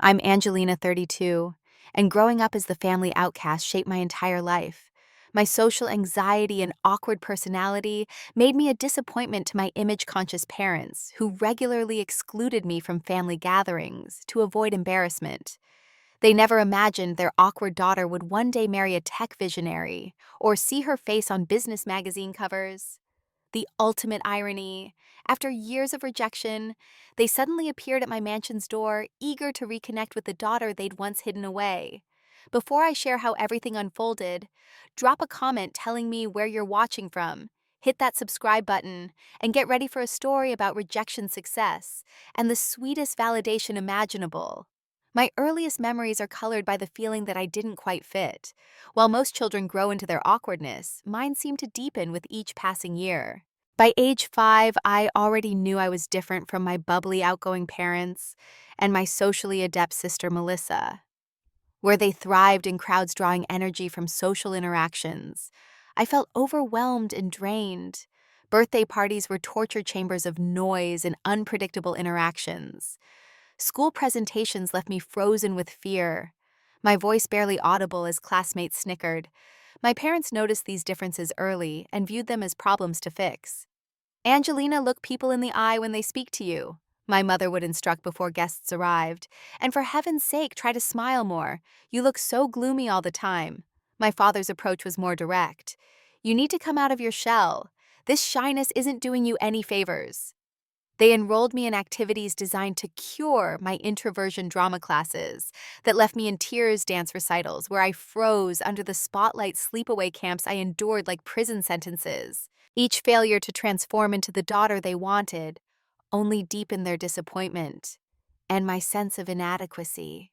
I'm Angelina, 32, and growing up as the family outcast shaped my entire life. My social anxiety and awkward personality made me a disappointment to my image-conscious parents, who regularly excluded me from family gatherings to avoid embarrassment. They never imagined their awkward daughter would one day marry a tech visionary or see her face on business magazine covers. The ultimate irony. After years of rejection, they suddenly appeared at my mansion's door, eager to reconnect with the daughter they'd once hidden away. Before I share how everything unfolded, drop a comment telling me where you're watching from, hit that subscribe button, and get ready for a story about rejection success and the sweetest validation imaginable. My earliest memories are colored by the feeling that I didn't quite fit. While most children grow into their awkwardness, mine seemed to deepen with each passing year. By age 5, I already knew I was different from my bubbly, outgoing parents and my socially adept sister Melissa. Where they thrived in crowds drawing energy from social interactions, I felt overwhelmed and drained. Birthday parties were torture chambers of noise and unpredictable interactions. School presentations left me frozen with fear, my voice barely audible as classmates snickered. My parents noticed these differences early and viewed them as problems to fix. Angelina, look people in the eye when they speak to you, my mother would instruct before guests arrived. And for heaven's sake, try to smile more. You look so gloomy all the time. My father's approach was more direct. You need to come out of your shell. This shyness isn't doing you any favors. They enrolled me in activities designed to cure my introversion drama classes that left me in tears dance recitals where I froze under the spotlight sleepaway camps I endured like prison sentences. Each failure to transform into the daughter they wanted only deepened their disappointment and my sense of inadequacy.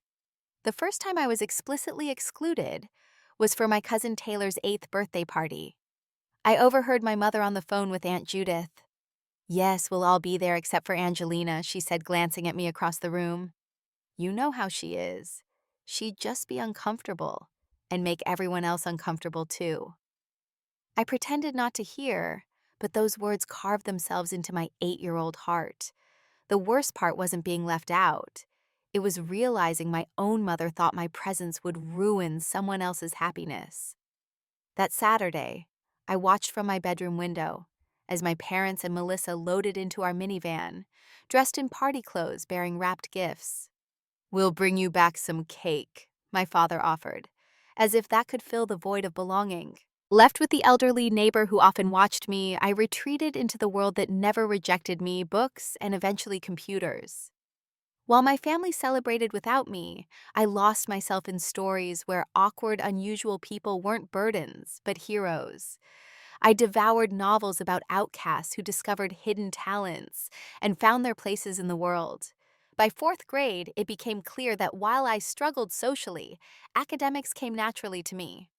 The first time I was explicitly excluded was for my cousin Taylor's 8th birthday party. I overheard my mother on the phone with Aunt Judith. "Yes, we'll all be there except for Angelina," she said, glancing at me across the room. "You know how she is. She'd just be uncomfortable and make everyone else uncomfortable too." I pretended not to hear, but those words carved themselves into my 8-year-old heart. The worst part wasn't being left out. It was realizing my own mother thought my presence would ruin someone else's happiness. That Saturday, I watched from my bedroom window as my parents and Melissa loaded into our minivan, dressed in party clothes bearing wrapped gifts. "We'll bring you back some cake," my father offered, as if that could fill the void of belonging. Left with the elderly neighbor who often watched me, I retreated into the world that never rejected me, books, and eventually computers. While my family celebrated without me, I lost myself in stories where awkward, unusual people weren't burdens, but heroes. I devoured novels about outcasts who discovered hidden talents and found their places in the world. By 4th grade, it became clear that while I struggled socially, academics came naturally to me.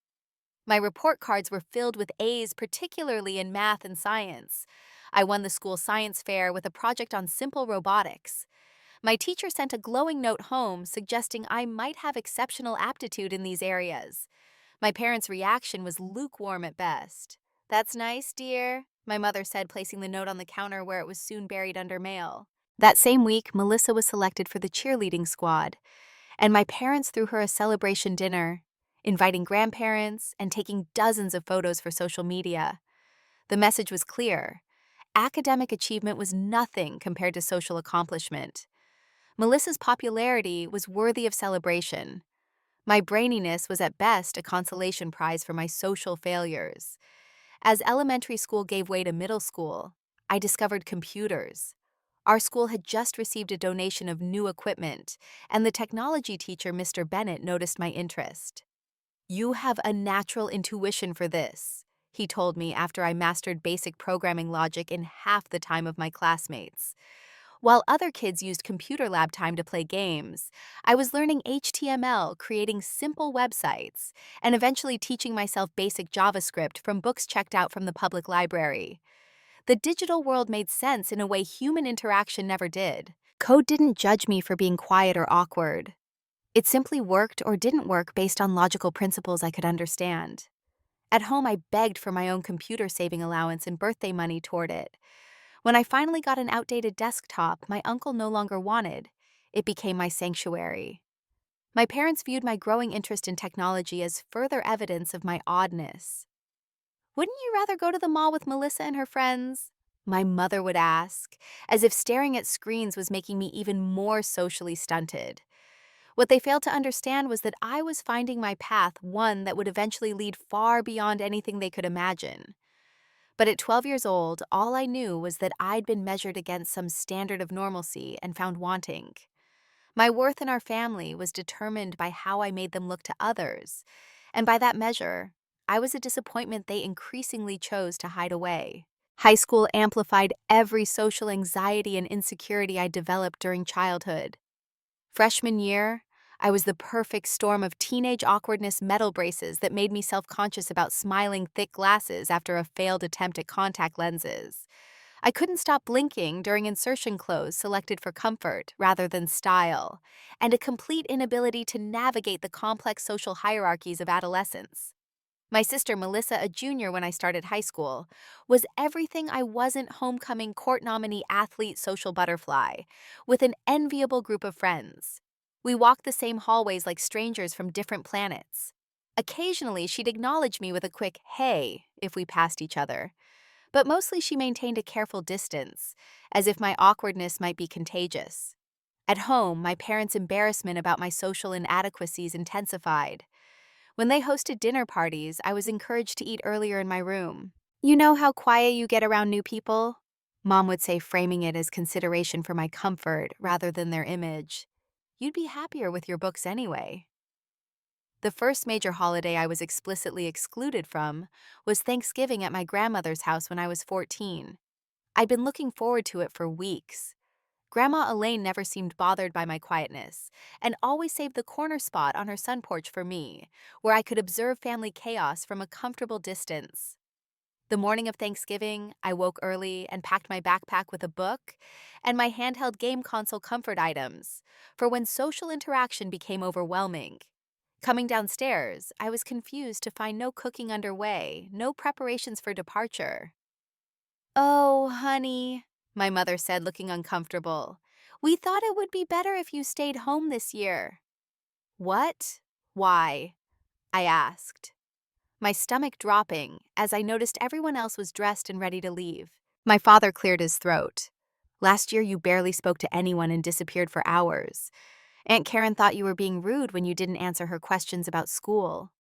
My report cards were filled with A's, particularly in math and science. I won the school science fair with a project on simple robotics. My teacher sent a glowing note home suggesting I might have exceptional aptitude in these areas. My parents' reaction was lukewarm at best. "That's nice, dear," my mother said, placing the note on the counter where it was soon buried under mail. That same week, Melissa was selected for the cheerleading squad, and my parents threw her a celebration dinner, inviting grandparents and taking dozens of photos for social media. The message was clear. Academic achievement was nothing compared to social accomplishment. Melissa's popularity was worthy of celebration. My braininess was at best a consolation prize for my social failures. As elementary school gave way to middle school, I discovered computers. Our school had just received a donation of new equipment, and the technology teacher, Mr. Bennett, noticed my interest. "You have a natural intuition for this," he told me after I mastered basic programming logic in half the time of my classmates. While other kids used computer lab time to play games, I was learning HTML, creating simple websites, and eventually teaching myself basic JavaScript from books checked out from the public library. The digital world made sense in a way human interaction never did. Code didn't judge me for being quiet or awkward. It simply worked or didn't work based on logical principles I could understand. At home, I begged for my own computer saving allowance and birthday money toward it. When I finally got an outdated desktop my uncle no longer wanted, It became my sanctuary. My parents viewed my growing interest in technology as further evidence of my oddness. "Wouldn't you rather go to the mall with Melissa and her friends?" my mother would ask, as if staring at screens was making me even more socially stunted. What they failed to understand was that I was finding my path, one that would eventually lead far beyond anything they could imagine. But at 12 years old, all I knew was that I'd been measured against some standard of normalcy and found wanting. My worth in our family was determined by how I made them look to others, and by that measure, I was a disappointment they increasingly chose to hide away. High school amplified every social anxiety and insecurity I developed during childhood. Freshman year, I was the perfect storm of teenage awkwardness metal braces that made me self-conscious about smiling thick glasses after a failed attempt at contact lenses. I couldn't stop blinking during insertion clothes selected for comfort rather than style, and a complete inability to navigate the complex social hierarchies of adolescence. My sister Melissa, a junior when I started high school, was everything I wasn't: homecoming court nominee athlete social butterfly, with an enviable group of friends. We walked the same hallways like strangers from different planets. Occasionally, she'd acknowledge me with a quick "hey" if we passed each other, but mostly she maintained a careful distance, as if my awkwardness might be contagious. At home, my parents' embarrassment about my social inadequacies intensified. When they hosted dinner parties, I was encouraged to eat earlier in my room. "You know how quiet you get around new people?" Mom would say, framing it as consideration for my comfort rather than their image. "You'd be happier with your books anyway." The first major holiday I was explicitly excluded from was Thanksgiving at my grandmother's house when I was 14. I'd been looking forward to it for weeks. Grandma Elaine never seemed bothered by my quietness, and always saved the corner spot on her sun porch for me, where I could observe family chaos from a comfortable distance. The morning of Thanksgiving, I woke early and packed my backpack with a book and my handheld game console comfort items, for when social interaction became overwhelming. Coming downstairs, I was confused to find no cooking underway, no preparations for departure. "Oh, honey," my mother said, looking uncomfortable. "We thought it would be better if you stayed home this year." "What? Why?" I asked, my stomach dropping as I noticed everyone else was dressed and ready to leave. My father cleared his throat. "Last year you barely spoke to anyone and disappeared for hours. Aunt Karen thought you were being rude when you didn't answer her questions about school."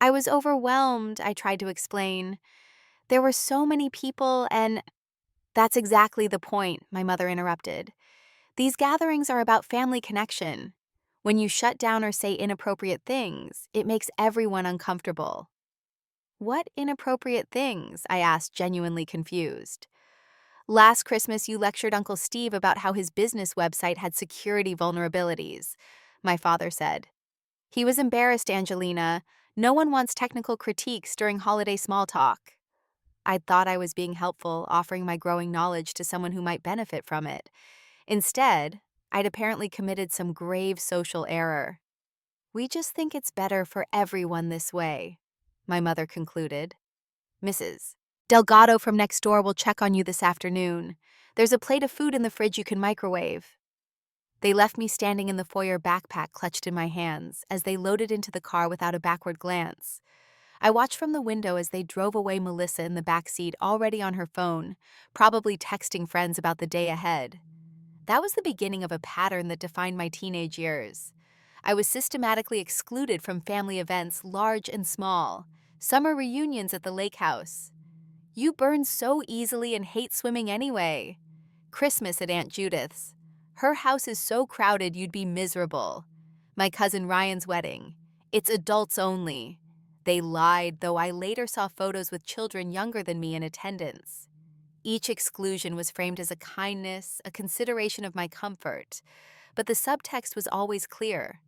"I was overwhelmed," I tried to explain. "There were so many people and—" "That's exactly the point," my mother interrupted. "These gatherings are about family connection. When you shut down or say inappropriate things, it makes everyone uncomfortable." "What inappropriate things?" I asked, genuinely confused. "Last Christmas, you lectured Uncle Steve about how his business website had security vulnerabilities," my father said. "He was embarrassed, Angelina. No one wants technical critiques during holiday small talk." I'd thought I was being helpful, offering my growing knowledge to someone who might benefit from it. Instead, I'd apparently committed some grave social error. "We just think it's better for everyone this way," my mother concluded. "Mrs. Delgado from next door will check on you this afternoon. There's a plate of food in the fridge you can microwave." They left me standing in the foyer, backpack clutched in my hands, as they loaded into the car without a backward glance. I watched from the window as they drove away, Melissa in the back seat, already on her phone, probably texting friends about the day ahead. That was the beginning of a pattern that defined my teenage years. I was systematically excluded from family events, large and small. Summer reunions at the lake house. "You burn so easily and hate swimming anyway." Christmas at Aunt Judith's. "Her house is so crowded you'd be miserable." My cousin Ryan's wedding. "It's adults only." They lied, though I later saw photos with children younger than me in attendance. Each exclusion was framed as a kindness, a consideration of my comfort, but the subtext was always clear.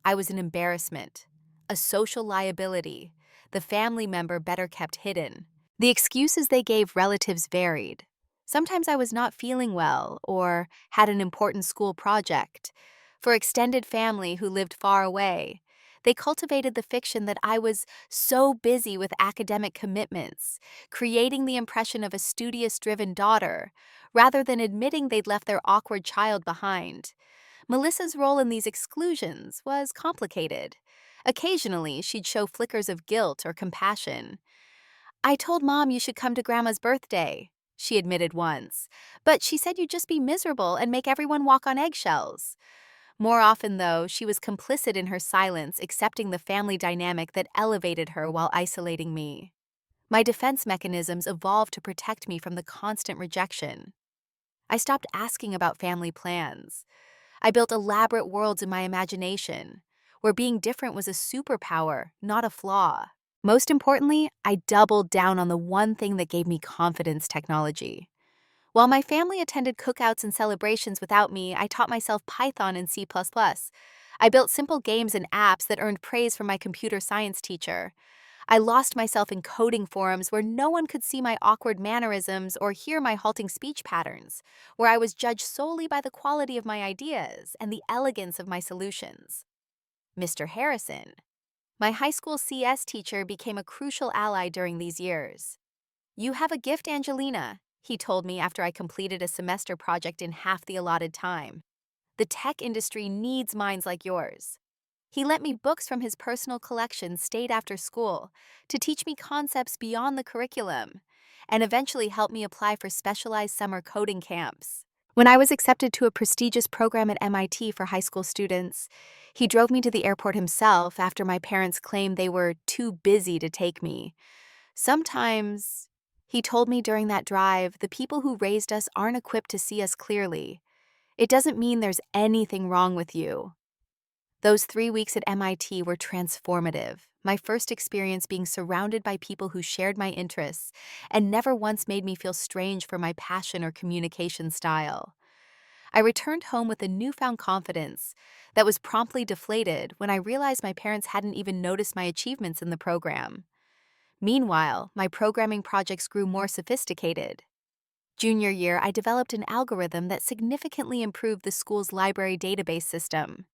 I was an embarrassment, a social liability, the family member better kept hidden. The excuses they gave relatives varied. Sometimes I was not feeling well or had an important school project. For extended family who lived far away, they cultivated the fiction that I was so busy with academic commitments, creating the impression of a studious-driven daughter, rather than admitting they'd left their awkward child behind. Melissa's role in these exclusions was complicated. Occasionally, she'd show flickers of guilt or compassion. "I told Mom you should come to Grandma's birthday," she admitted once, "but she said you'd just be miserable and make everyone walk on eggshells." More often, though, she was complicit in her silence, accepting the family dynamic that elevated her while isolating me. My defense mechanisms evolved to protect me from the constant rejection. I stopped asking about family plans. I built elaborate worlds in my imagination, where being different was a superpower, not a flaw. Most importantly, I doubled down on the one thing that gave me confidence: technology. While my family attended cookouts and celebrations without me, I taught myself Python and C++. I built simple games and apps that earned praise from my computer science teacher. I lost myself in coding forums where no one could see my awkward mannerisms or hear my halting speech patterns, where I was judged solely by the quality of my ideas and the elegance of my solutions. Mr. Harrison, my high school CS teacher, became a crucial ally during these years. "You have a gift, Angelina," he told me after I completed a semester project in half the allotted time. "The tech industry needs minds like yours." He lent me books from his personal collection stayed after school to teach me concepts beyond the curriculum, and eventually helped me apply for specialized summer coding camps. When I was accepted to a prestigious program at MIT for high school students, he drove me to the airport himself after my parents claimed they were too busy to take me. "Sometimes," he told me during that drive, "the people who raised us aren't equipped to see us clearly. It doesn't mean there's anything wrong with you." Those 3 weeks at MIT were transformative, my first experience being surrounded by people who shared my interests and never once made me feel strange for my passion or communication style. I returned home with a newfound confidence that was promptly deflated when I realized my parents hadn't even noticed my achievements in the program. Meanwhile, my programming projects grew more sophisticated. Junior year, I developed an algorithm that significantly improved the school's library database system.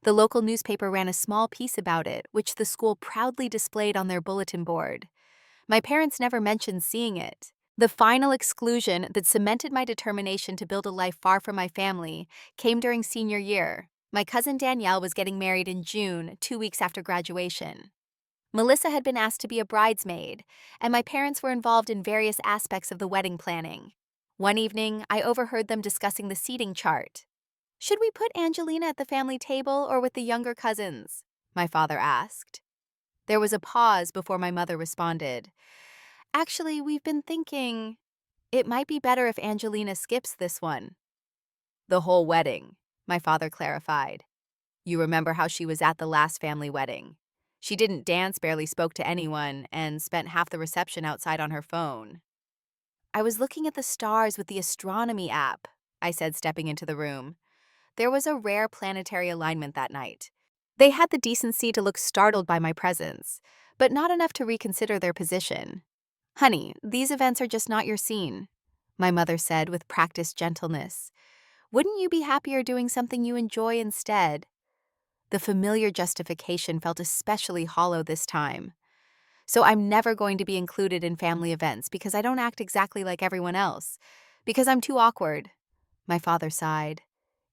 The local newspaper ran a small piece about it, which the school proudly displayed on their bulletin board. My parents never mentioned seeing it. The final exclusion that cemented my determination to build a life far from my family came during senior year. My cousin Danielle was getting married in June, 2 weeks after graduation. Melissa had been asked to be a bridesmaid, and my parents were involved in various aspects of the wedding planning. One evening, I overheard them discussing the seating chart. "Should we put Angelina at the family table or with the younger cousins?" my father asked. There was a pause before my mother responded. "Actually, we've been thinking it might be better if Angelina skips this one." "The whole wedding," my father clarified. "You remember how she was at the last family wedding. She didn't dance, barely spoke to anyone, and spent half the reception outside on her phone." "I was looking at the stars with the astronomy app," I said, stepping into the room. There was a rare planetary alignment that night. They had the decency to look startled by my presence, but not enough to reconsider their position. "Honey, these events are just not your scene," my mother said with practiced gentleness. "Wouldn't you be happier doing something you enjoy instead?" The familiar justification felt especially hollow this time. "So I'm never going to be included in family events because I don't act exactly like everyone else, because I'm too awkward," my father sighed.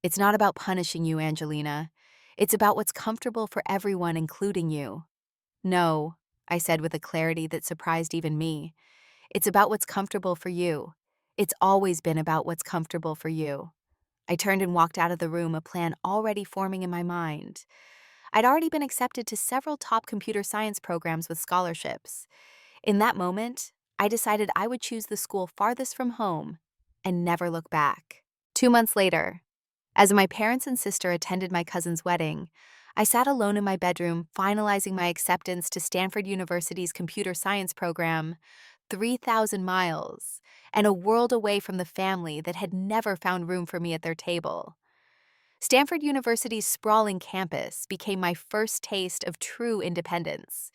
"It's not about punishing you, Angelina. It's about what's comfortable for everyone, including you." "No," I said with a clarity that surprised even me. "It's about what's comfortable for you. It's always been about what's comfortable for you." I turned and walked out of the room, a plan already forming in my mind. I'd already been accepted to several top computer science programs with scholarships. In that moment, I decided I would choose the school farthest from home and never look back. 2 months later, as my parents and sister attended my cousin's wedding, I sat alone in my bedroom finalizing my acceptance to Stanford University's computer science program, 3,000 miles, and a world away from the family that had never found room for me at their table. Stanford University's sprawling campus became my first taste of true independence.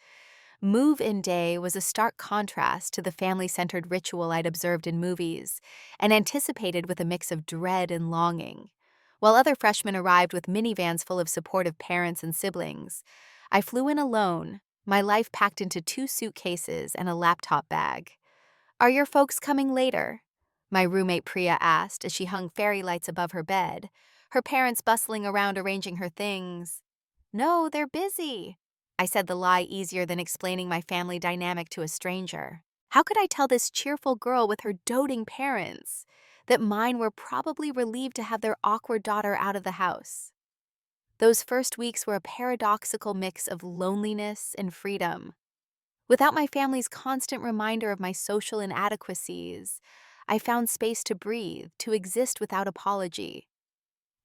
Move-in day was a stark contrast to the family-centered ritual I'd observed in movies and anticipated with a mix of dread and longing. While other freshmen arrived with minivans full of supportive parents and siblings, I flew in alone, my life packed into 2 suitcases and a laptop bag. "Are your folks coming later?" my roommate Priya asked as she hung fairy lights above her bed, her parents bustling around arranging her things. No, they're busy. I said the lie easier than explaining my family dynamic to a stranger. How could I tell this cheerful girl with her doting parents that mine were probably relieved to have their awkward daughter out of the house? Those first weeks were a paradoxical mix of loneliness and freedom. Without my family's constant reminder of my social inadequacies, I found space to breathe, to exist without apology.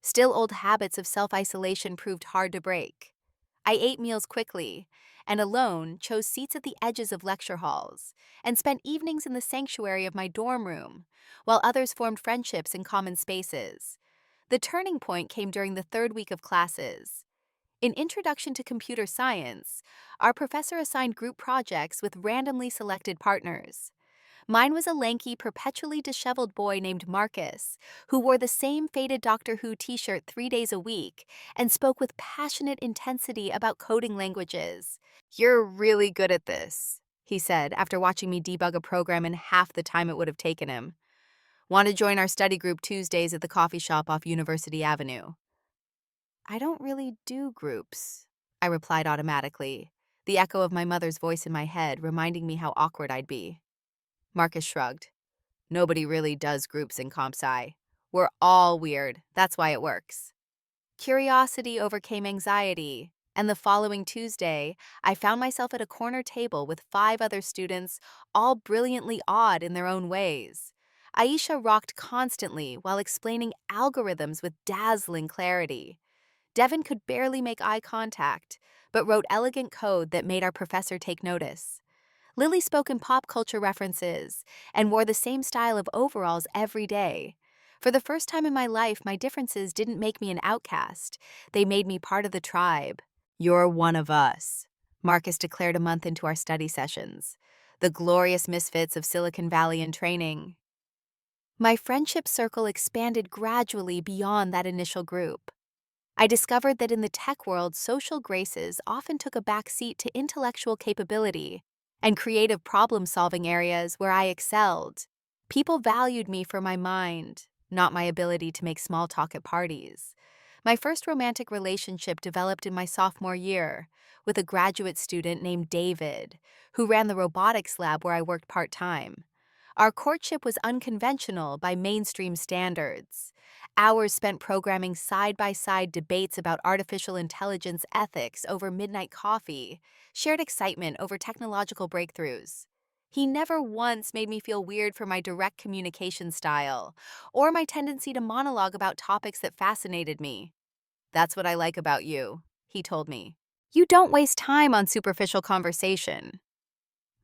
Still, old habits of self-isolation proved hard to break. I ate meals quickly, and alone chose seats at the edges of lecture halls, and spent evenings in the sanctuary of my dorm room, while others formed friendships in common spaces. The turning point came during the third week of classes. In Introduction to Computer Science, our professor assigned group projects with randomly selected partners. Mine was a lanky, perpetually disheveled boy named Marcus, who wore the same faded Doctor Who t-shirt 3 days a week and spoke with passionate intensity about coding languages. "You're really good at this," he said after watching me debug a program in half the time it would have taken him. "Want to join our study group Tuesdays at the coffee shop off University Avenue?" "I don't really do groups," I replied automatically, the echo of my mother's voice in my head reminding me how awkward I'd be. Marcus shrugged. "Nobody really does groups in comp sci. We're all weird. That's why it works." Curiosity overcame anxiety, and the following Tuesday, I found myself at a corner table with 5 other students, all brilliantly odd in their own ways. Aisha rocked constantly while explaining algorithms with dazzling clarity. Devin could barely make eye contact, but wrote elegant code that made our professor take notice. Lily spoke in pop culture references and wore the same style of overalls every day. For the first time in my life, my differences didn't make me an outcast. They made me part of the tribe. "You're one of us," Marcus declared a month into our study sessions. The glorious misfits of Silicon Valley in training. My friendship circle expanded gradually beyond that initial group. I discovered that in the tech world, social graces often took a back seat to intellectual capability and creative problem-solving areas where I excelled. People valued me for my mind, not my ability to make small talk at parties. My first romantic relationship developed in my sophomore year with a graduate student named David, who ran the robotics lab where I worked part-time. Our courtship was unconventional by mainstream standards. Hours spent programming side-by-side debates about artificial intelligence ethics over midnight coffee, shared excitement over technological breakthroughs. He never once made me feel weird for my direct communication style, or my tendency to monologue about topics that fascinated me. "That's what I like about you," he told me. "You don't waste time on superficial conversation."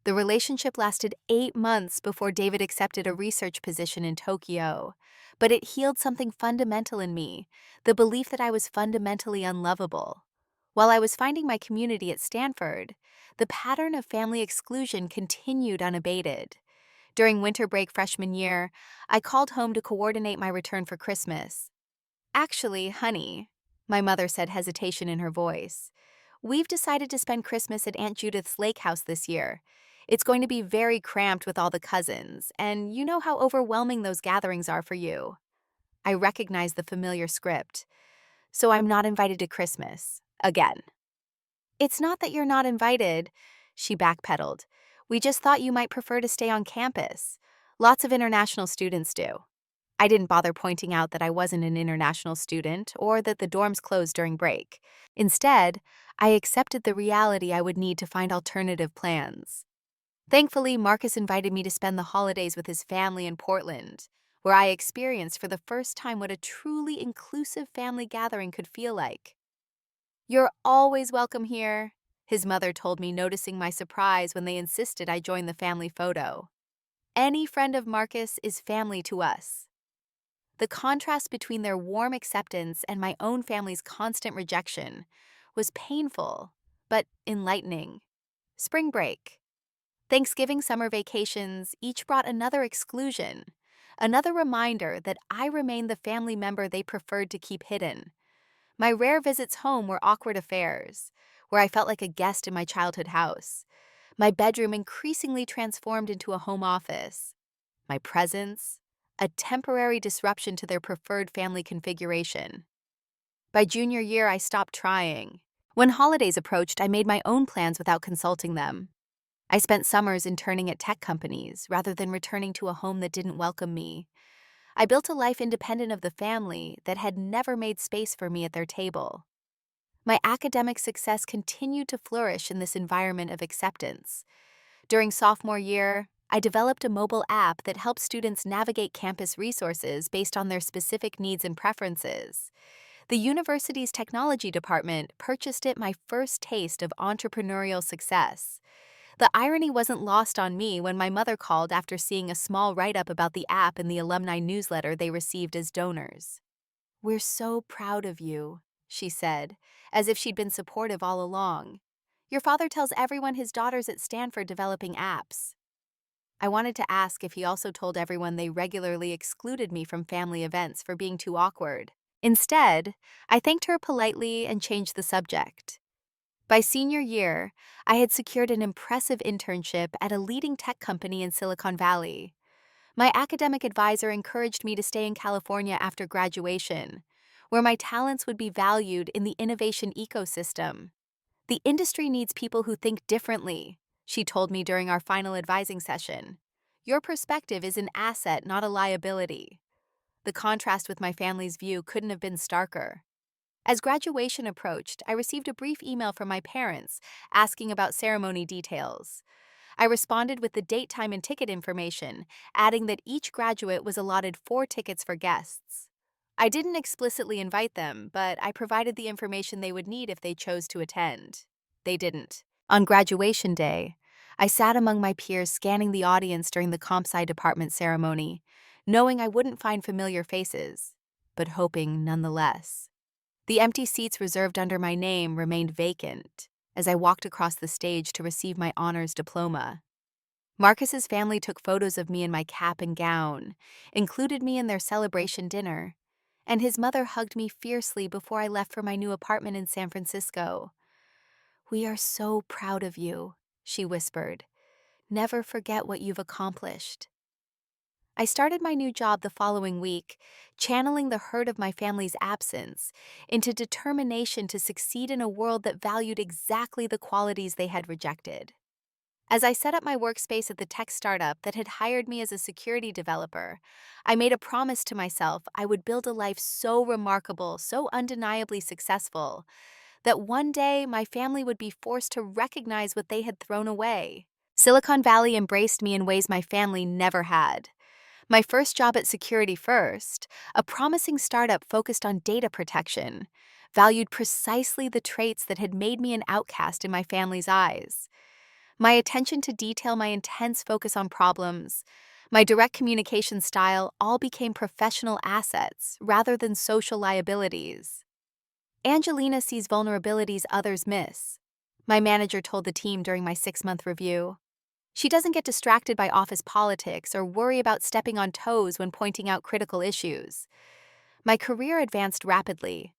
The relationship lasted 8 months before David accepted a research position in Tokyo, but it healed something fundamental in me, the belief that I was fundamentally unlovable. While I was finding my community at Stanford, the pattern of family exclusion continued unabated. During winter break freshman year, I called home to coordinate my return for Christmas. "Actually, honey," my mother said, hesitation in her voice, "we've decided to spend Christmas at Aunt Judith's lake house this year. It's going to be very cramped with all the cousins, and you know how overwhelming those gatherings are for you." I recognized the familiar script. "So I'm not invited to Christmas. Again." "It's not that you're not invited," she backpedaled. "We just thought you might prefer to stay on campus. Lots of international students do." I didn't bother pointing out that I wasn't an international student or that the dorms closed during break. Instead, I accepted the reality I would need to find alternative plans. Thankfully, Marcus invited me to spend the holidays with his family in Portland, where I experienced for the first time what a truly inclusive family gathering could feel like. "You're always welcome here," his mother told me, noticing my surprise when they insisted I join the family photo. "Any friend of Marcus is family to us." The contrast between their warm acceptance and my own family's constant rejection was painful, but enlightening. Spring break. Thanksgiving, summer vacations each brought another exclusion, another reminder that I remained the family member they preferred to keep hidden. My rare visits home were awkward affairs, where I felt like a guest in my childhood house. My bedroom increasingly transformed into a home office. My presence, a temporary disruption to their preferred family configuration. By junior year, I stopped trying. When holidays approached, I made my own plans without consulting them. I spent summers interning at tech companies rather than returning to a home that didn't welcome me. I built a life independent of the family that had never made space for me at their table. My academic success continued to flourish in this environment of acceptance. During sophomore year, I developed a mobile app that helps students navigate campus resources based on their specific needs and preferences. The university's technology department purchased it, my first taste of entrepreneurial success. The irony wasn't lost on me when my mother called after seeing a small write-up about the app in the alumni newsletter they received as donors. "We're so proud of you," she said, as if she'd been supportive all along. "Your father tells everyone his daughter's at Stanford developing apps." I wanted to ask if he also told everyone they regularly excluded me from family events for being too awkward. Instead, I thanked her politely and changed the subject. By senior year, I had secured an impressive internship at a leading tech company in Silicon Valley. My academic advisor encouraged me to stay in California after graduation, where my talents would be valued in the innovation ecosystem. "The industry needs people who think differently," she told me during our final advising session. "Your perspective is an asset, not a liability." The contrast with my family's view couldn't have been starker. As graduation approached, I received a brief email from my parents asking about ceremony details. I responded with the date, time, and ticket information, adding that each graduate was allotted 4 tickets for guests. I didn't explicitly invite them, but I provided the information they would need if they chose to attend. They didn't. On graduation day, I sat among my peers scanning the audience during the comp sci department ceremony, knowing I wouldn't find familiar faces, but hoping nonetheless. The empty seats reserved under my name remained vacant as I walked across the stage to receive my honors diploma. Marcus's family took photos of me in my cap and gown, included me in their celebration dinner, and his mother hugged me fiercely before I left for my new apartment in San Francisco. "We are so proud of you," she whispered. "Never forget what you've accomplished." I started my new job the following week, channeling the hurt of my family's absence into determination to succeed in a world that valued exactly the qualities they had rejected. As I set up my workspace at the tech startup that had hired me as a security developer, I made a promise to myself I would build a life so remarkable, so undeniably successful, that one day my family would be forced to recognize what they had thrown away. Silicon Valley embraced me in ways my family never had. My first job at Security First, a promising startup focused on data protection, valued precisely the traits that had made me an outcast in my family's eyes. My attention to detail, my intense focus on problems, my direct communication style all became professional assets rather than social liabilities. "Angelina sees vulnerabilities others miss," my manager told the team during my 6-month review. "She doesn't get distracted by office politics or worry about stepping on toes when pointing out critical issues." My career advanced rapidly.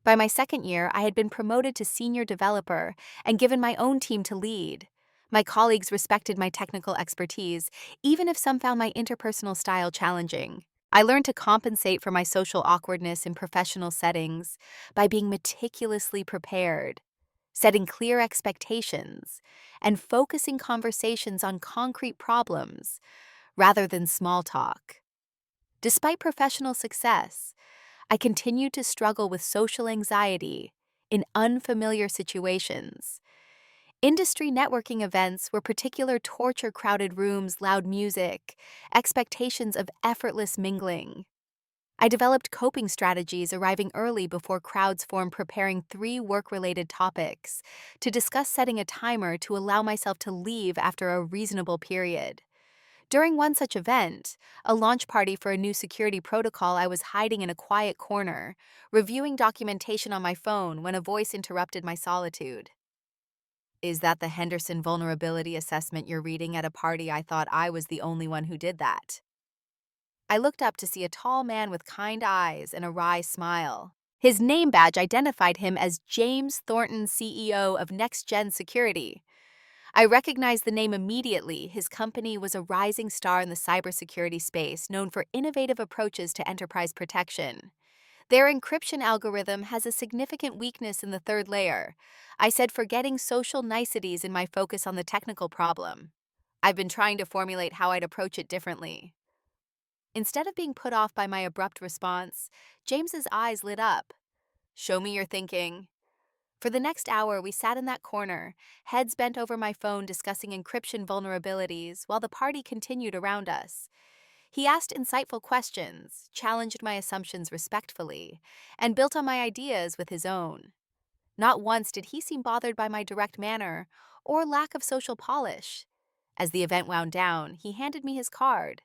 By my second year, I had been promoted to senior developer and given my own team to lead. My colleagues respected my technical expertise, even if some found my interpersonal style challenging. I learned to compensate for my social awkwardness in professional settings by being meticulously prepared, setting clear expectations, and focusing conversations on concrete problems rather than small talk. Despite professional success, I continued to struggle with social anxiety in unfamiliar situations. Industry networking events were particular torture, crowded rooms, loud music, expectations of effortless mingling. I developed coping strategies, arriving early before crowds formed, preparing 3 work-related topics to discuss, setting a timer to allow myself to leave after a reasonable period. During one such event, a launch party for a new security protocol, I was hiding in a quiet corner, reviewing documentation on my phone when a voice interrupted my solitude. "Is that the Henderson vulnerability assessment you're reading at a party? I thought I was the only one who did that." I looked up to see a tall man with kind eyes and a wry smile. His name badge identified him as James Thornton, CEO of Next Gen Security. I recognized the name immediately. His company was a rising star in the cybersecurity space, known for innovative approaches to enterprise protection. Their encryption algorithm has a significant weakness in the third layer. I said, forgetting social niceties in my focus on the technical problem. I've been trying to formulate how I'd approach it differently. Instead of being put off by my abrupt response, James's eyes lit up. Show me your thinking. For the next hour, we sat in that corner, heads bent over my phone discussing encryption vulnerabilities while the party continued around us. He asked insightful questions, challenged my assumptions respectfully, and built on my ideas with his own. Not once did he seem bothered by my direct manner or lack of social polish. As the event wound down, he handed me his card.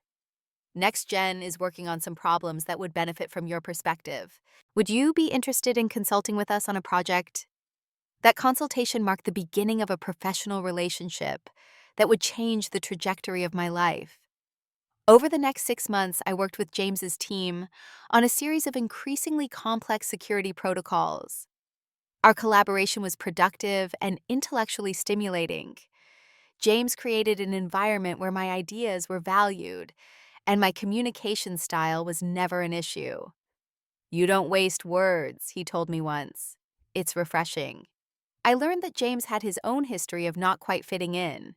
Next Gen is working on some problems that would benefit from your perspective. Would you be interested in consulting with us on a project? That consultation marked the beginning of a professional relationship that would change the trajectory of my life. Over the next 6 months, I worked with James's team on a series of increasingly complex security protocols. Our collaboration was productive and intellectually stimulating. James created an environment where my ideas were valued, and my communication style was never an issue. "You don't waste words," he told me once. It's refreshing. I learned that James had his own history of not quite fitting in.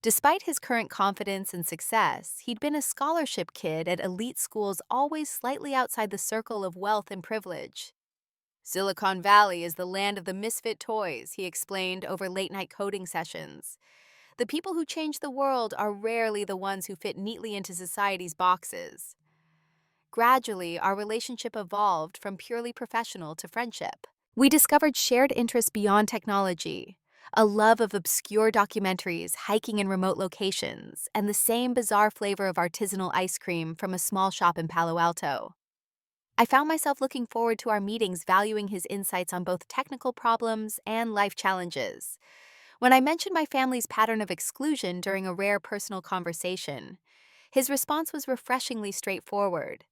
Despite his current confidence and success, he'd been a scholarship kid at elite schools always slightly outside the circle of wealth and privilege. Silicon Valley is the land of the misfit toys, he explained over late-night coding sessions. The people who change the world are rarely the ones who fit neatly into society's boxes. Gradually, our relationship evolved from purely professional to friendship. We discovered shared interests beyond technology, a love of obscure documentaries, hiking in remote locations, and the same bizarre flavor of artisanal ice cream from a small shop in Palo Alto. I found myself looking forward to our meetings, valuing his insights on both technical problems and life challenges. When I mentioned my family's pattern of exclusion during a rare personal conversation, his response was refreshingly straightforward.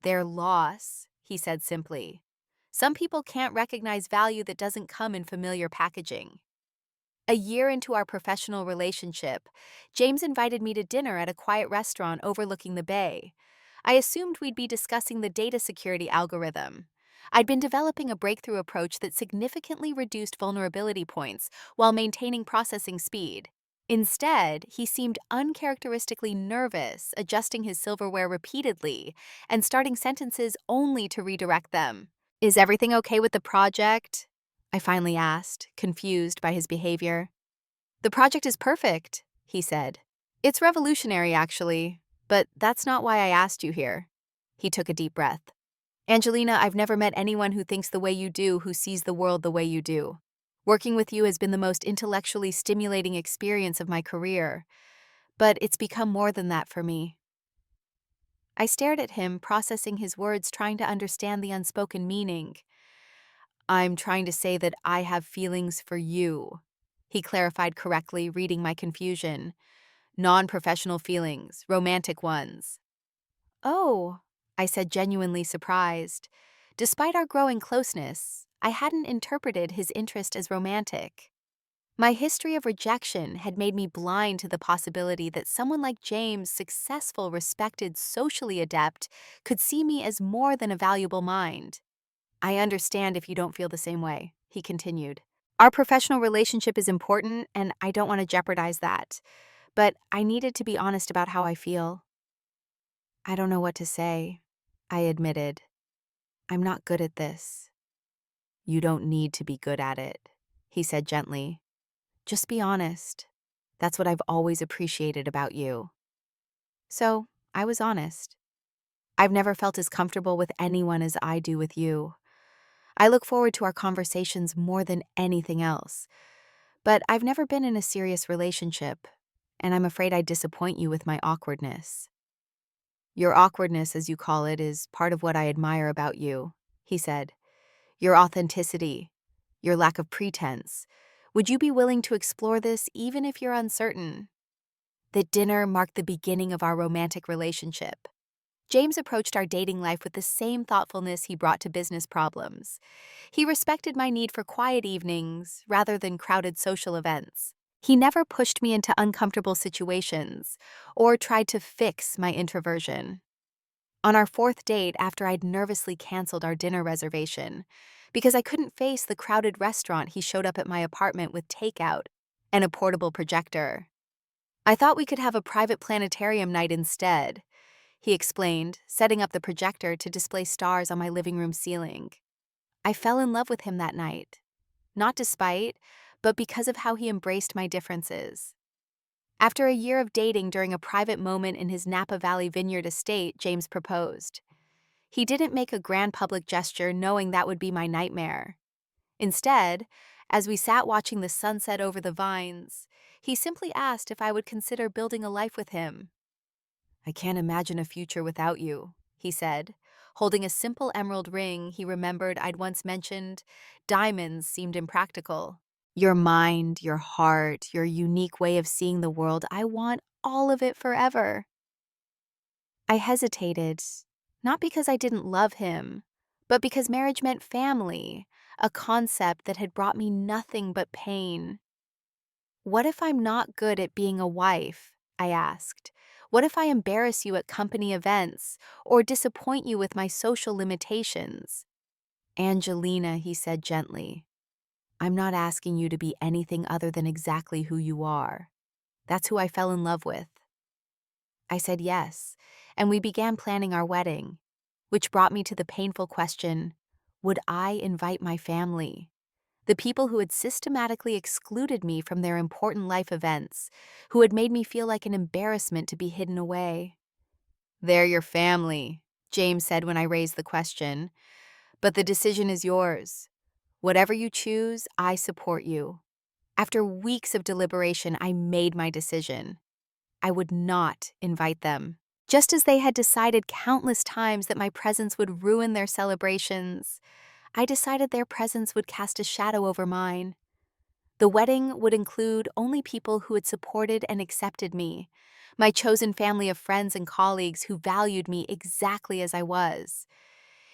"Their loss," he said simply. "Some people can't recognize value that doesn't come in familiar packaging." A year into our professional relationship, James invited me to dinner at a quiet restaurant overlooking the bay. I assumed we'd be discussing the data security algorithm. I'd been developing a breakthrough approach that significantly reduced vulnerability points while maintaining processing speed. Instead, he seemed uncharacteristically nervous, adjusting his silverware repeatedly and starting sentences only to redirect them. "Is everything okay with the project?" I finally asked, confused by his behavior. "The project is perfect," he said. "It's revolutionary, actually, but that's not why I asked you here." He took a deep breath. "Angelina, I've never met anyone who thinks the way you do, who sees the world the way you do. Working with you has been the most intellectually stimulating experience of my career, but it's become more than that for me." I stared at him, processing his words, trying to understand the unspoken meaning. "I'm trying to say that I have feelings for you," he clarified correctly, reading my confusion. "Non-professional feelings, romantic ones." "Oh," I said, genuinely surprised. Despite our growing closeness, I hadn't interpreted his interest as romantic. My history of rejection had made me blind to the possibility that someone like James, successful, respected, socially adept, could see me as more than a valuable mind. "I understand if you don't feel the same way," he continued. "Our professional relationship is important, and I don't want to jeopardize that. But I needed to be honest about how I feel." "I don't know what to say," I admitted. "I'm not good at this." "You don't need to be good at it," he said gently. "Just be honest. That's what I've always appreciated about you." So, I was honest. I've never felt as comfortable with anyone as I do with you. I look forward to our conversations more than anything else. But I've never been in a serious relationship, and I'm afraid I'd disappoint you with my awkwardness. "Your awkwardness, as you call it, is part of what I admire about you," he said. "Your authenticity, your lack of pretense. Would you be willing to explore this even if you're uncertain?" The dinner marked the beginning of our romantic relationship. James approached our dating life with the same thoughtfulness he brought to business problems. He respected my need for quiet evenings rather than crowded social events. He never pushed me into uncomfortable situations or tried to fix my introversion. On our fourth date, after I'd nervously canceled our dinner reservation, because I couldn't face the crowded restaurant, he showed up at my apartment with takeout and a portable projector. I thought we could have a private planetarium night instead, he explained, setting up the projector to display stars on my living room ceiling. I fell in love with him that night, not despite, but because of how he embraced my differences. After a year of dating, during a private moment in his Napa Valley vineyard estate, James proposed. He didn't make a grand public gesture, knowing that would be my nightmare. Instead, as we sat watching the sunset over the vines, he simply asked if I would consider building a life with him. "I can't imagine a future without you," he said, holding a simple emerald ring he remembered I'd once mentioned. Diamonds seemed impractical. "Your mind, your heart, your unique way of seeing the world, I want all of it forever." I hesitated, not because I didn't love him, but because marriage meant family, a concept that had brought me nothing but pain. "What if I'm not good at being a wife?" I asked. "What if I embarrass you at company events or disappoint you with my social limitations?" "Angelina," he said gently, "I'm not asking you to be anything other than exactly who you are. That's who I fell in love with." I said yes, and we began planning our wedding, which brought me to the painful question, would I invite my family? The people who had systematically excluded me from their important life events, who had made me feel like an embarrassment to be hidden away. "They're your family," James said when I raised the question, "but the decision is yours. Whatever you choose, I support you." After weeks of deliberation, I made my decision. I would not invite them. Just as they had decided countless times that my presence would ruin their celebrations, I decided their presence would cast a shadow over mine. The wedding would include only people who had supported and accepted me, my chosen family of friends and colleagues who valued me exactly as I was.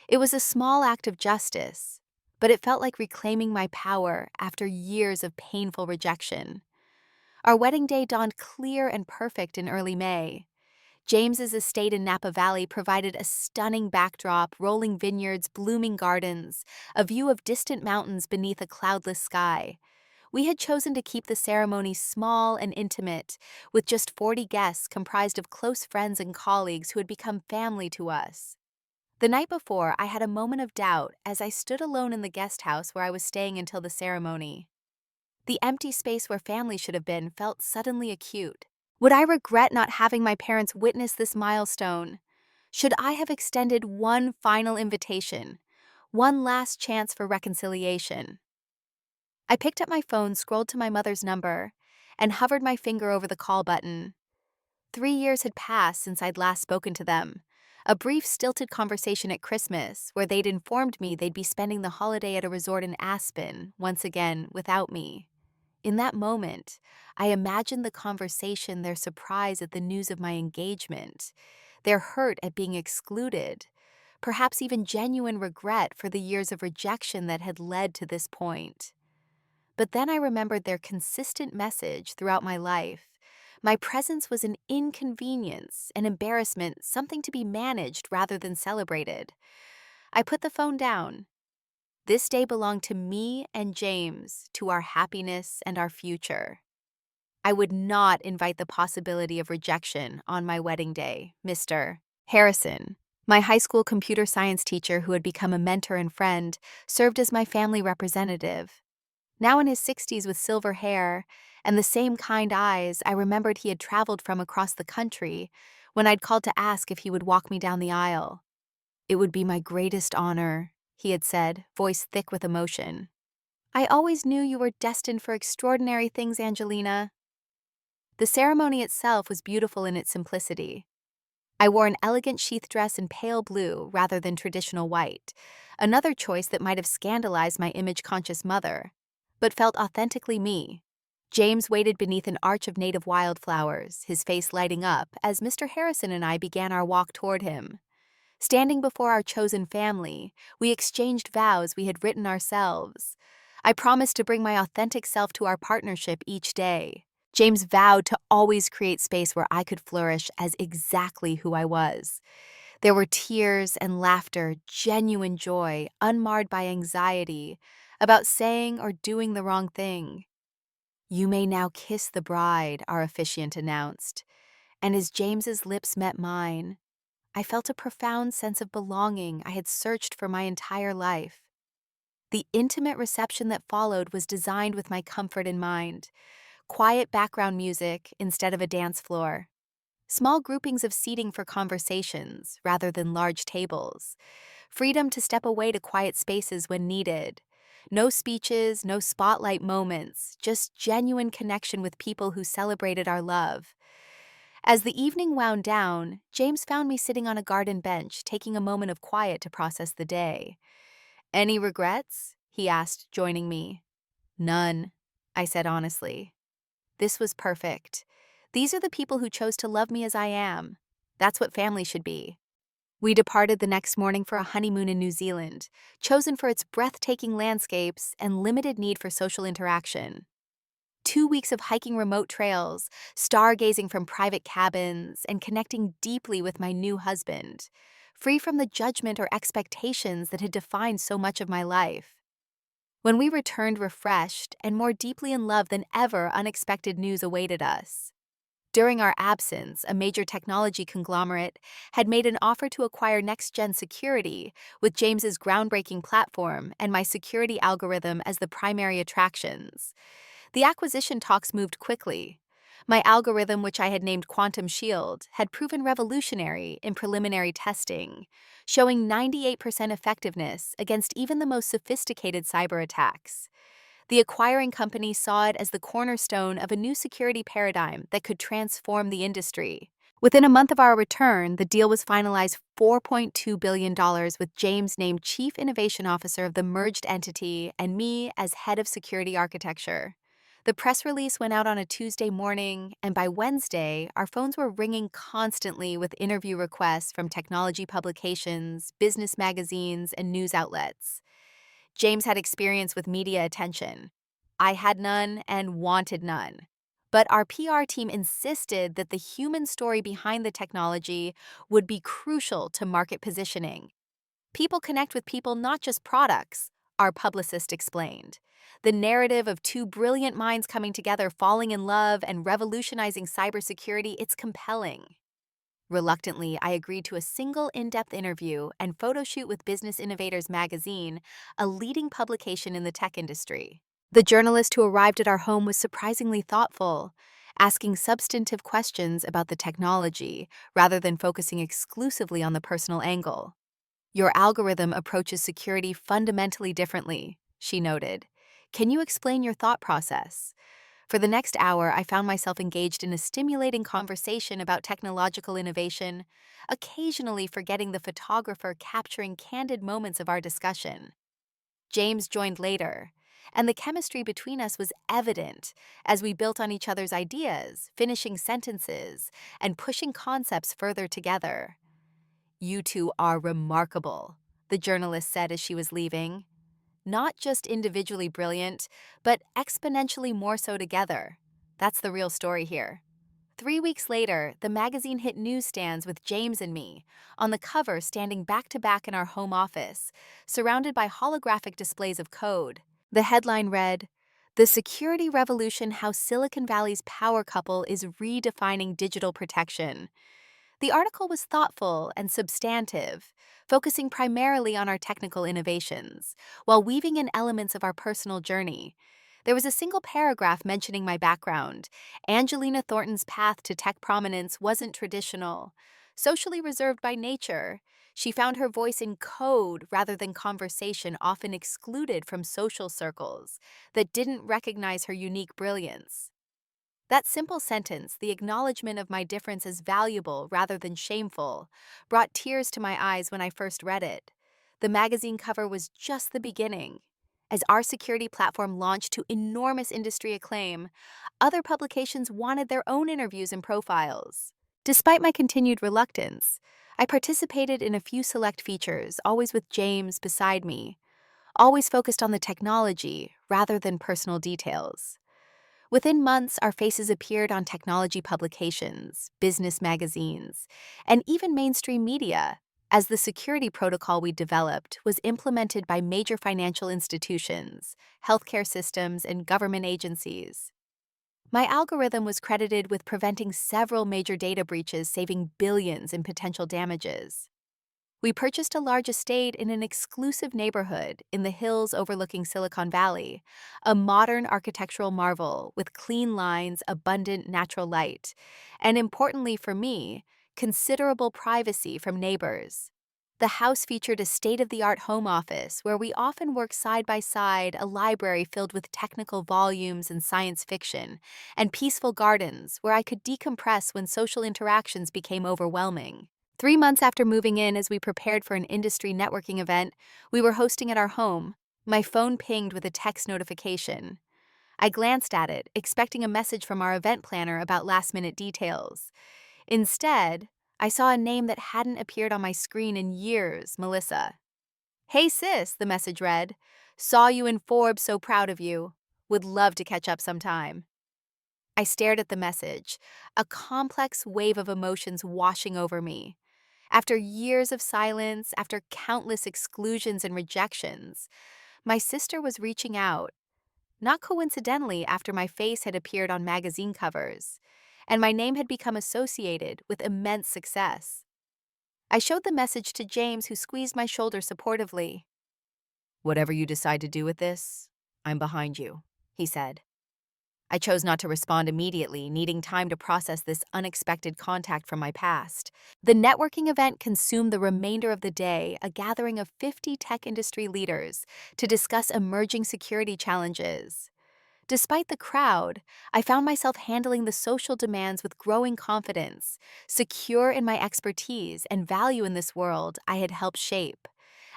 It was a small act of justice, but it felt like reclaiming my power after years of painful rejection. Our wedding day dawned clear and perfect in early May. James's estate in Napa Valley provided a stunning backdrop, rolling vineyards, blooming gardens, a view of distant mountains beneath a cloudless sky. We had chosen to keep the ceremony small and intimate, with just 40 guests comprised of close friends and colleagues who had become family to us. The night before, I had a moment of doubt as I stood alone in the guest house where I was staying until the ceremony. The empty space where family should have been felt suddenly acute. Would I regret not having my parents witness this milestone? Should I have extended one final invitation, one last chance for reconciliation? I picked up my phone, scrolled to my mother's number, and hovered my finger over the call button. 3 years had passed since I'd last spoken to them. A brief, stilted conversation at Christmas, where they'd informed me they'd be spending the holiday at a resort in Aspen, once again, without me. In that moment, I imagined the conversation, their surprise at the news of my engagement, their hurt at being excluded, perhaps even genuine regret for the years of rejection that had led to this point. But then I remembered their consistent message throughout my life. My presence was an inconvenience, an embarrassment, something to be managed rather than celebrated. I put the phone down. This day belonged to me and James, to our happiness and our future. I would not invite the possibility of rejection on my wedding day. Mr. Harrison, my high school computer science teacher who had become a mentor and friend, served as my family representative. Now in his 60s with silver hair and the same kind eyes I remembered he had traveled from across the country when I'd called to ask if he would walk me down the aisle. "It would be my greatest honor," he had said, voice thick with emotion. "I always knew you were destined for extraordinary things, Angelina." The ceremony itself was beautiful in its simplicity. I wore an elegant sheath dress in pale blue rather than traditional white, another choice that might have scandalized my image-conscious mother, but felt authentically me. James waited beneath an arch of native wildflowers, his face lighting up as Mr. Harrison and I began our walk toward him. Standing before our chosen family, we exchanged vows we had written ourselves. I promised to bring my authentic self to our partnership each day. James vowed to always create space where I could flourish as exactly who I was. There were tears and laughter, genuine joy, unmarred by anxiety, about saying or doing the wrong thing. "You may now kiss the bride," our officiant announced, and as James's lips met mine, I felt a profound sense of belonging I had searched for my entire life. The intimate reception that followed was designed with my comfort in mind. Quiet background music instead of a dance floor. Small groupings of seating for conversations rather than large tables. Freedom to step away to quiet spaces when needed. No speeches, no spotlight moments, just genuine connection with people who celebrated our love. As the evening wound down, James found me sitting on a garden bench, taking a moment of quiet to process the day. "Any regrets?" he asked, joining me. "None," I said honestly. This was perfect. These are the people who chose to love me as I am. That's what family should be. We departed the next morning for a honeymoon in New Zealand, chosen for its breathtaking landscapes and limited need for social interaction. 2 weeks of hiking remote trails, stargazing from private cabins, and connecting deeply with my new husband, free from the judgment or expectations that had defined so much of my life. When we returned refreshed and more deeply in love than ever, unexpected news awaited us. During our absence, a major technology conglomerate had made an offer to acquire next-gen security, with James's groundbreaking platform and my security algorithm as the primary attractions. The acquisition talks moved quickly. My algorithm, which I had named Quantum Shield, had proven revolutionary in preliminary testing, showing 98% effectiveness against even the most sophisticated cyber attacks. The acquiring company saw it as the cornerstone of a new security paradigm that could transform the industry. Within a month of our return, the deal was finalized $4.2 billion with James named Chief Innovation Officer of the merged entity and me as Head of Security Architecture. The press release went out on a Tuesday morning, and by Wednesday, our phones were ringing constantly with interview requests from technology publications, business magazines, and news outlets. James had experience with media attention. I had none and wanted none. But our PR team insisted that the human story behind the technology would be crucial to market positioning. People connect with people, not just products, our publicist explained. The narrative of two brilliant minds coming together, falling in love, and revolutionizing cybersecurity, it's compelling. Reluctantly, I agreed to a single in-depth interview and photo shoot with Business Innovators magazine, a leading publication in the tech industry. The journalist who arrived at our home was surprisingly thoughtful, asking substantive questions about the technology rather than focusing exclusively on the personal angle. "Your algorithm approaches security fundamentally differently," she noted. "Can you explain your thought process?" For the next hour, I found myself engaged in a stimulating conversation about technological innovation, occasionally forgetting the photographer capturing candid moments of our discussion. James joined later, and the chemistry between us was evident as we built on each other's ideas, finishing sentences, and pushing concepts further together. "You two are remarkable," the journalist said as she was leaving. "Not just individually brilliant, but exponentially more so together. That's the real story here." 3 weeks later, the magazine hit newsstands with James and me, on the cover standing back to back in our home office, surrounded by holographic displays of code. The headline read, "The Security Revolution: How Silicon Valley's Power Couple is Redefining Digital Protection." The article was thoughtful and substantive, focusing primarily on our technical innovations, while weaving in elements of our personal journey. There was a single paragraph mentioning my background. Angelina Thornton's path to tech prominence wasn't traditional. Socially reserved by nature, she found her voice in code rather than conversation, often excluded from social circles that didn't recognize her unique brilliance. That simple sentence, the acknowledgement of my difference as valuable rather than shameful, brought tears to my eyes when I first read it. The magazine cover was just the beginning. As our security platform launched to enormous industry acclaim, other publications wanted their own interviews and profiles. Despite my continued reluctance, I participated in a few select features, always with James beside me, always focused on the technology rather than personal details. Within months, our faces appeared on technology publications, business magazines, and even mainstream media, as the security protocol we developed was implemented by major financial institutions, healthcare systems, and government agencies. My algorithm was credited with preventing several major data breaches, saving billions in potential damages. We purchased a large estate in an exclusive neighborhood in the hills overlooking Silicon Valley, a modern architectural marvel with clean lines, abundant natural light, and importantly for me, considerable privacy from neighbors. The house featured a state-of-the-art home office where we often worked side by side, a library filled with technical volumes and science fiction, and peaceful gardens where I could decompress when social interactions became overwhelming. 3 months after moving in, as we prepared for an industry networking event we were hosting at our home, my phone pinged with a text notification. I glanced at it, expecting a message from our event planner about last-minute details. Instead, I saw a name that hadn't appeared on my screen in years, Melissa. "Hey sis," the message read. "Saw you in Forbes, so proud of you. Would love to catch up sometime." I stared at the message, a complex wave of emotions washing over me. After years of silence, after countless exclusions and rejections, my sister was reaching out, not coincidentally after my face had appeared on magazine covers, and my name had become associated with immense success. I showed the message to James, who squeezed my shoulder supportively. "Whatever you decide to do with this, I'm behind you," he said. I chose not to respond immediately, needing time to process this unexpected contact from my past. The networking event consumed the remainder of the day, a gathering of 50 tech industry leaders to discuss emerging security challenges. Despite the crowd, I found myself handling the social demands with growing confidence, secure in my expertise and value in this world I had helped shape.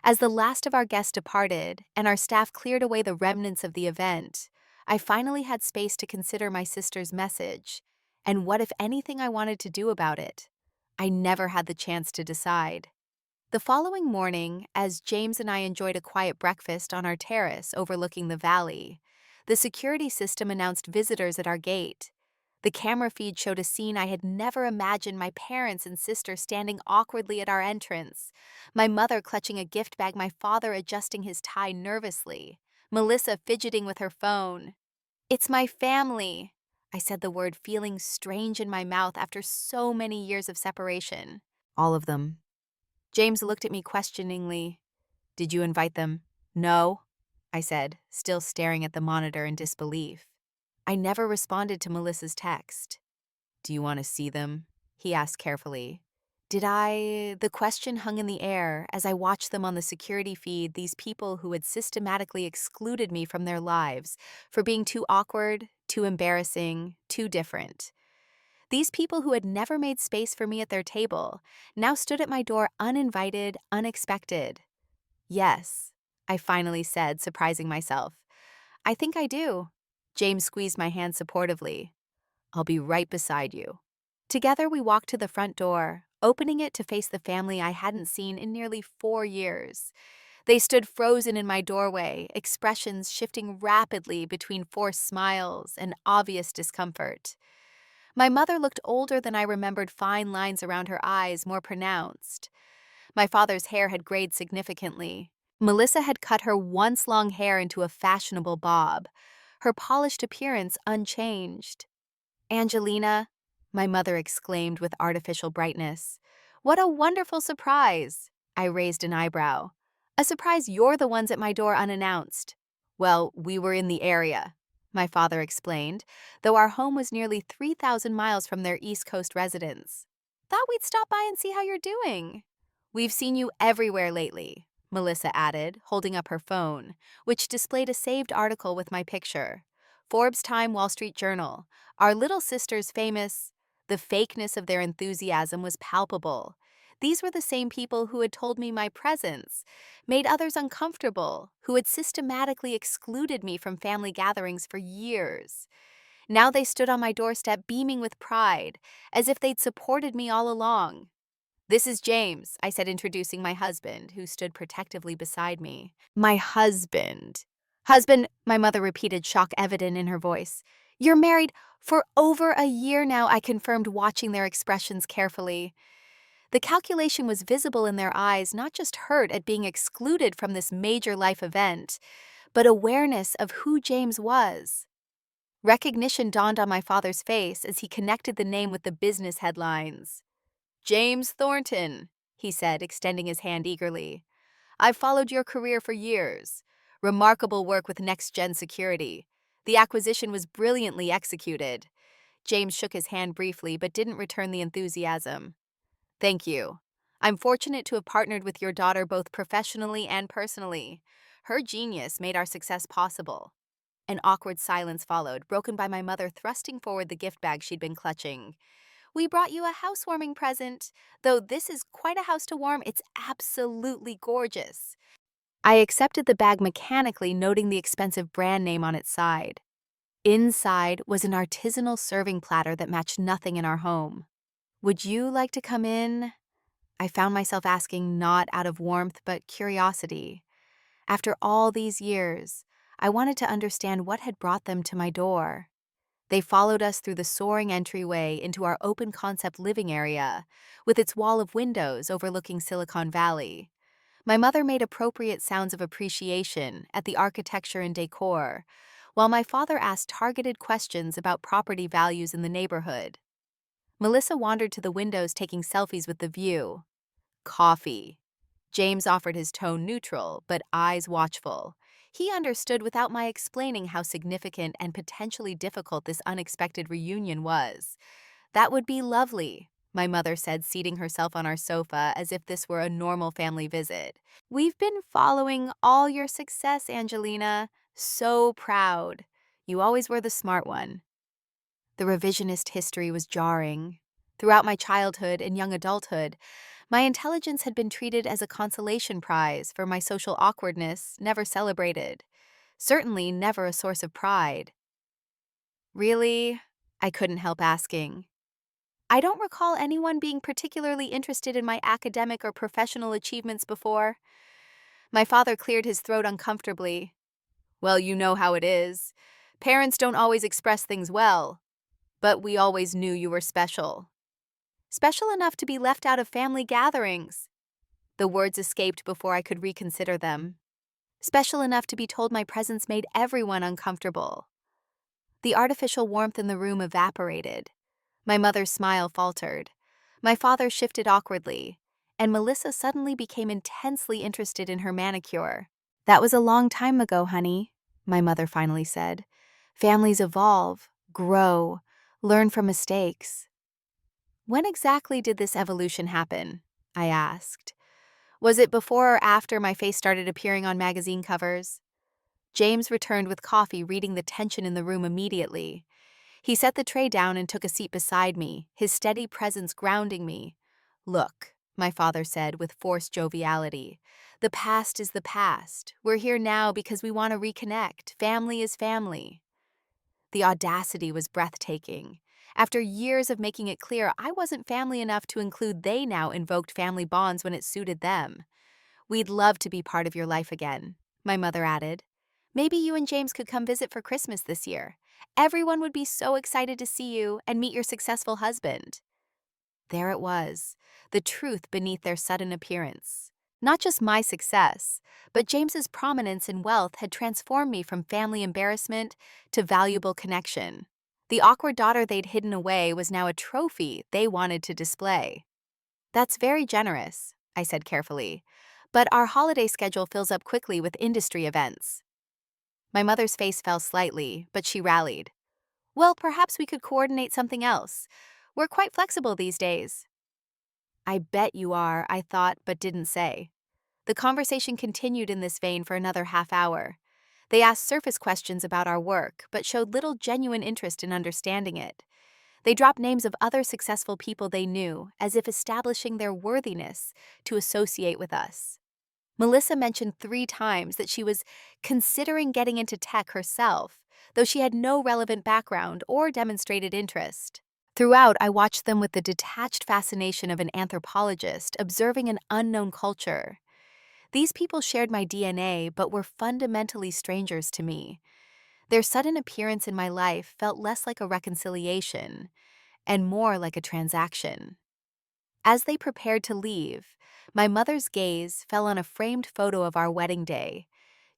As the last of our guests departed and our staff cleared away the remnants of the event, I finally had space to consider my sister's message and what, if anything, I wanted to do about it. I never had the chance to decide. The following morning, as James and I enjoyed a quiet breakfast on our terrace overlooking the valley, the security system announced visitors at our gate. The camera feed showed a scene I had never imagined: my parents and sister standing awkwardly at our entrance, my mother clutching a gift bag, my father adjusting his tie nervously, Melissa fidgeting with her phone. "It's my family," I said the word, feeling strange in my mouth after so many years of separation. "All of them." James looked at me questioningly. "Did you invite them?" "No," I said, still staring at the monitor in disbelief. I never responded to Melissa's text. "Do you want to see them?" he asked carefully. Did I? The question hung in the air as I watched them on the security feed, these people who had systematically excluded me from their lives for being too awkward, too embarrassing, too different. These people who had never made space for me at their table now stood at my door uninvited, unexpected. "Yes," I finally said, surprising myself. "I think I do." James squeezed my hand supportively. "I'll be right beside you." Together we walked to the front door, opening it to face the family I hadn't seen in nearly 4 years. They stood frozen in my doorway, expressions shifting rapidly between forced smiles and obvious discomfort. My mother looked older than I remembered, fine lines around her eyes more pronounced. My father's hair had grayed significantly. Melissa had cut her once long hair into a fashionable bob, her polished appearance unchanged. "Angelina," my mother exclaimed with artificial brightness. "What a wonderful surprise!" I raised an eyebrow. "A surprise you're the ones at my door unannounced." "Well, we were in the area," my father explained, though our home was nearly 3,000 miles from their East Coast residence. "Thought we'd stop by and see how you're doing." "We've seen you everywhere lately," Melissa added, holding up her phone, which displayed a saved article with my picture. Forbes, Time, Wall Street Journal. Our little sister's famous. The fakeness of their enthusiasm was palpable. These were the same people who had told me my presence, made others uncomfortable, who had systematically excluded me from family gatherings for years. Now they stood on my doorstep beaming with pride, as if they'd supported me all along. "This is James," I said, introducing my husband, who stood protectively beside me. "My husband." "Husband," my mother repeated, shock evident in her voice. "You're married for over a year now," I confirmed, watching their expressions carefully. The calculation was visible in their eyes, not just hurt at being excluded from this major life event, but awareness of who James was. Recognition dawned on my father's face as he connected the name with the business headlines. "James Thornton," he said, extending his hand eagerly. "I've followed your career for years. Remarkable work with next-gen security. The acquisition was brilliantly executed." James shook his hand briefly but didn't return the enthusiasm. "Thank you. I'm fortunate to have partnered with your daughter both professionally and personally. Her genius made our success possible." An awkward silence followed, broken by my mother thrusting forward the gift bag she'd been clutching. "We brought you a housewarming present. Though this is quite a house to warm, it's absolutely gorgeous." I accepted the bag mechanically, noting the expensive brand name on its side. Inside was an artisanal serving platter that matched nothing in our home. "Would you like to come in?" I found myself asking, not out of warmth but curiosity. After all these years, I wanted to understand what had brought them to my door. They followed us through the soaring entryway into our open-concept living area, with its wall of windows overlooking Silicon Valley. My mother made appropriate sounds of appreciation at the architecture and decor, while my father asked targeted questions about property values in the neighborhood. Melissa wandered to the windows taking selfies with the view. "Coffee." James offered his tone neutral, but eyes watchful. He understood without my explaining how significant and potentially difficult this unexpected reunion was. "That would be lovely," my mother said, seating herself on our sofa as if this were a normal family visit. "We've been following all your success, Angelina. So proud. You always were the smart one." The revisionist history was jarring. Throughout my childhood and young adulthood, my intelligence had been treated as a consolation prize for my social awkwardness, never celebrated. Certainly never a source of pride. "Really?" I couldn't help asking. "I don't recall anyone being particularly interested in my academic or professional achievements before." My father cleared his throat uncomfortably. "Well, you know how it is. Parents don't always express things well. But we always knew you were special." "Special enough to be left out of family gatherings." The words escaped before I could reconsider them. "Special enough to be told my presence made everyone uncomfortable." The artificial warmth in the room evaporated. My mother's smile faltered. My father shifted awkwardly, and Melissa suddenly became intensely interested in her manicure. "That was a long time ago, honey," my mother finally said. "Families evolve, grow, learn from mistakes." "When exactly did this evolution happen?" I asked. "Was it before or after my face started appearing on magazine covers?" James returned with coffee, reading the tension in the room immediately. He set the tray down and took a seat beside me, his steady presence grounding me. "Look," my father said with forced joviality, "the past is the past. We're here now because we want to reconnect. Family is family." The audacity was breathtaking. After years of making it clear I wasn't family enough to include, they now invoked family bonds when it suited them. "We'd love to be part of your life again," my mother added. "Maybe you and James could come visit for Christmas this year. Everyone would be so excited to see you and meet your successful husband." There it was, the truth beneath their sudden appearance. Not just my success, but James's prominence and wealth had transformed me from family embarrassment to valuable connection. The awkward daughter they'd hidden away was now a trophy they wanted to display. "That's very generous," I said carefully, "but our holiday schedule fills up quickly with industry events." My mother's face fell slightly, but she rallied. "Well, perhaps we could coordinate something else. We're quite flexible these days." "I bet you are," I thought, but didn't say. The conversation continued in this vein for another half hour. They asked surface questions about our work, but showed little genuine interest in understanding it. They dropped names of other successful people they knew, as if establishing their worthiness to associate with us. Melissa mentioned 3 times that she was considering getting into tech herself, though she had no relevant background or demonstrated interest. Throughout, I watched them with the detached fascination of an anthropologist observing an unknown culture. These people shared my DNA but were fundamentally strangers to me. Their sudden appearance in my life felt less like a reconciliation and more like a transaction. As they prepared to leave, my mother's gaze fell on a framed photo of our wedding day,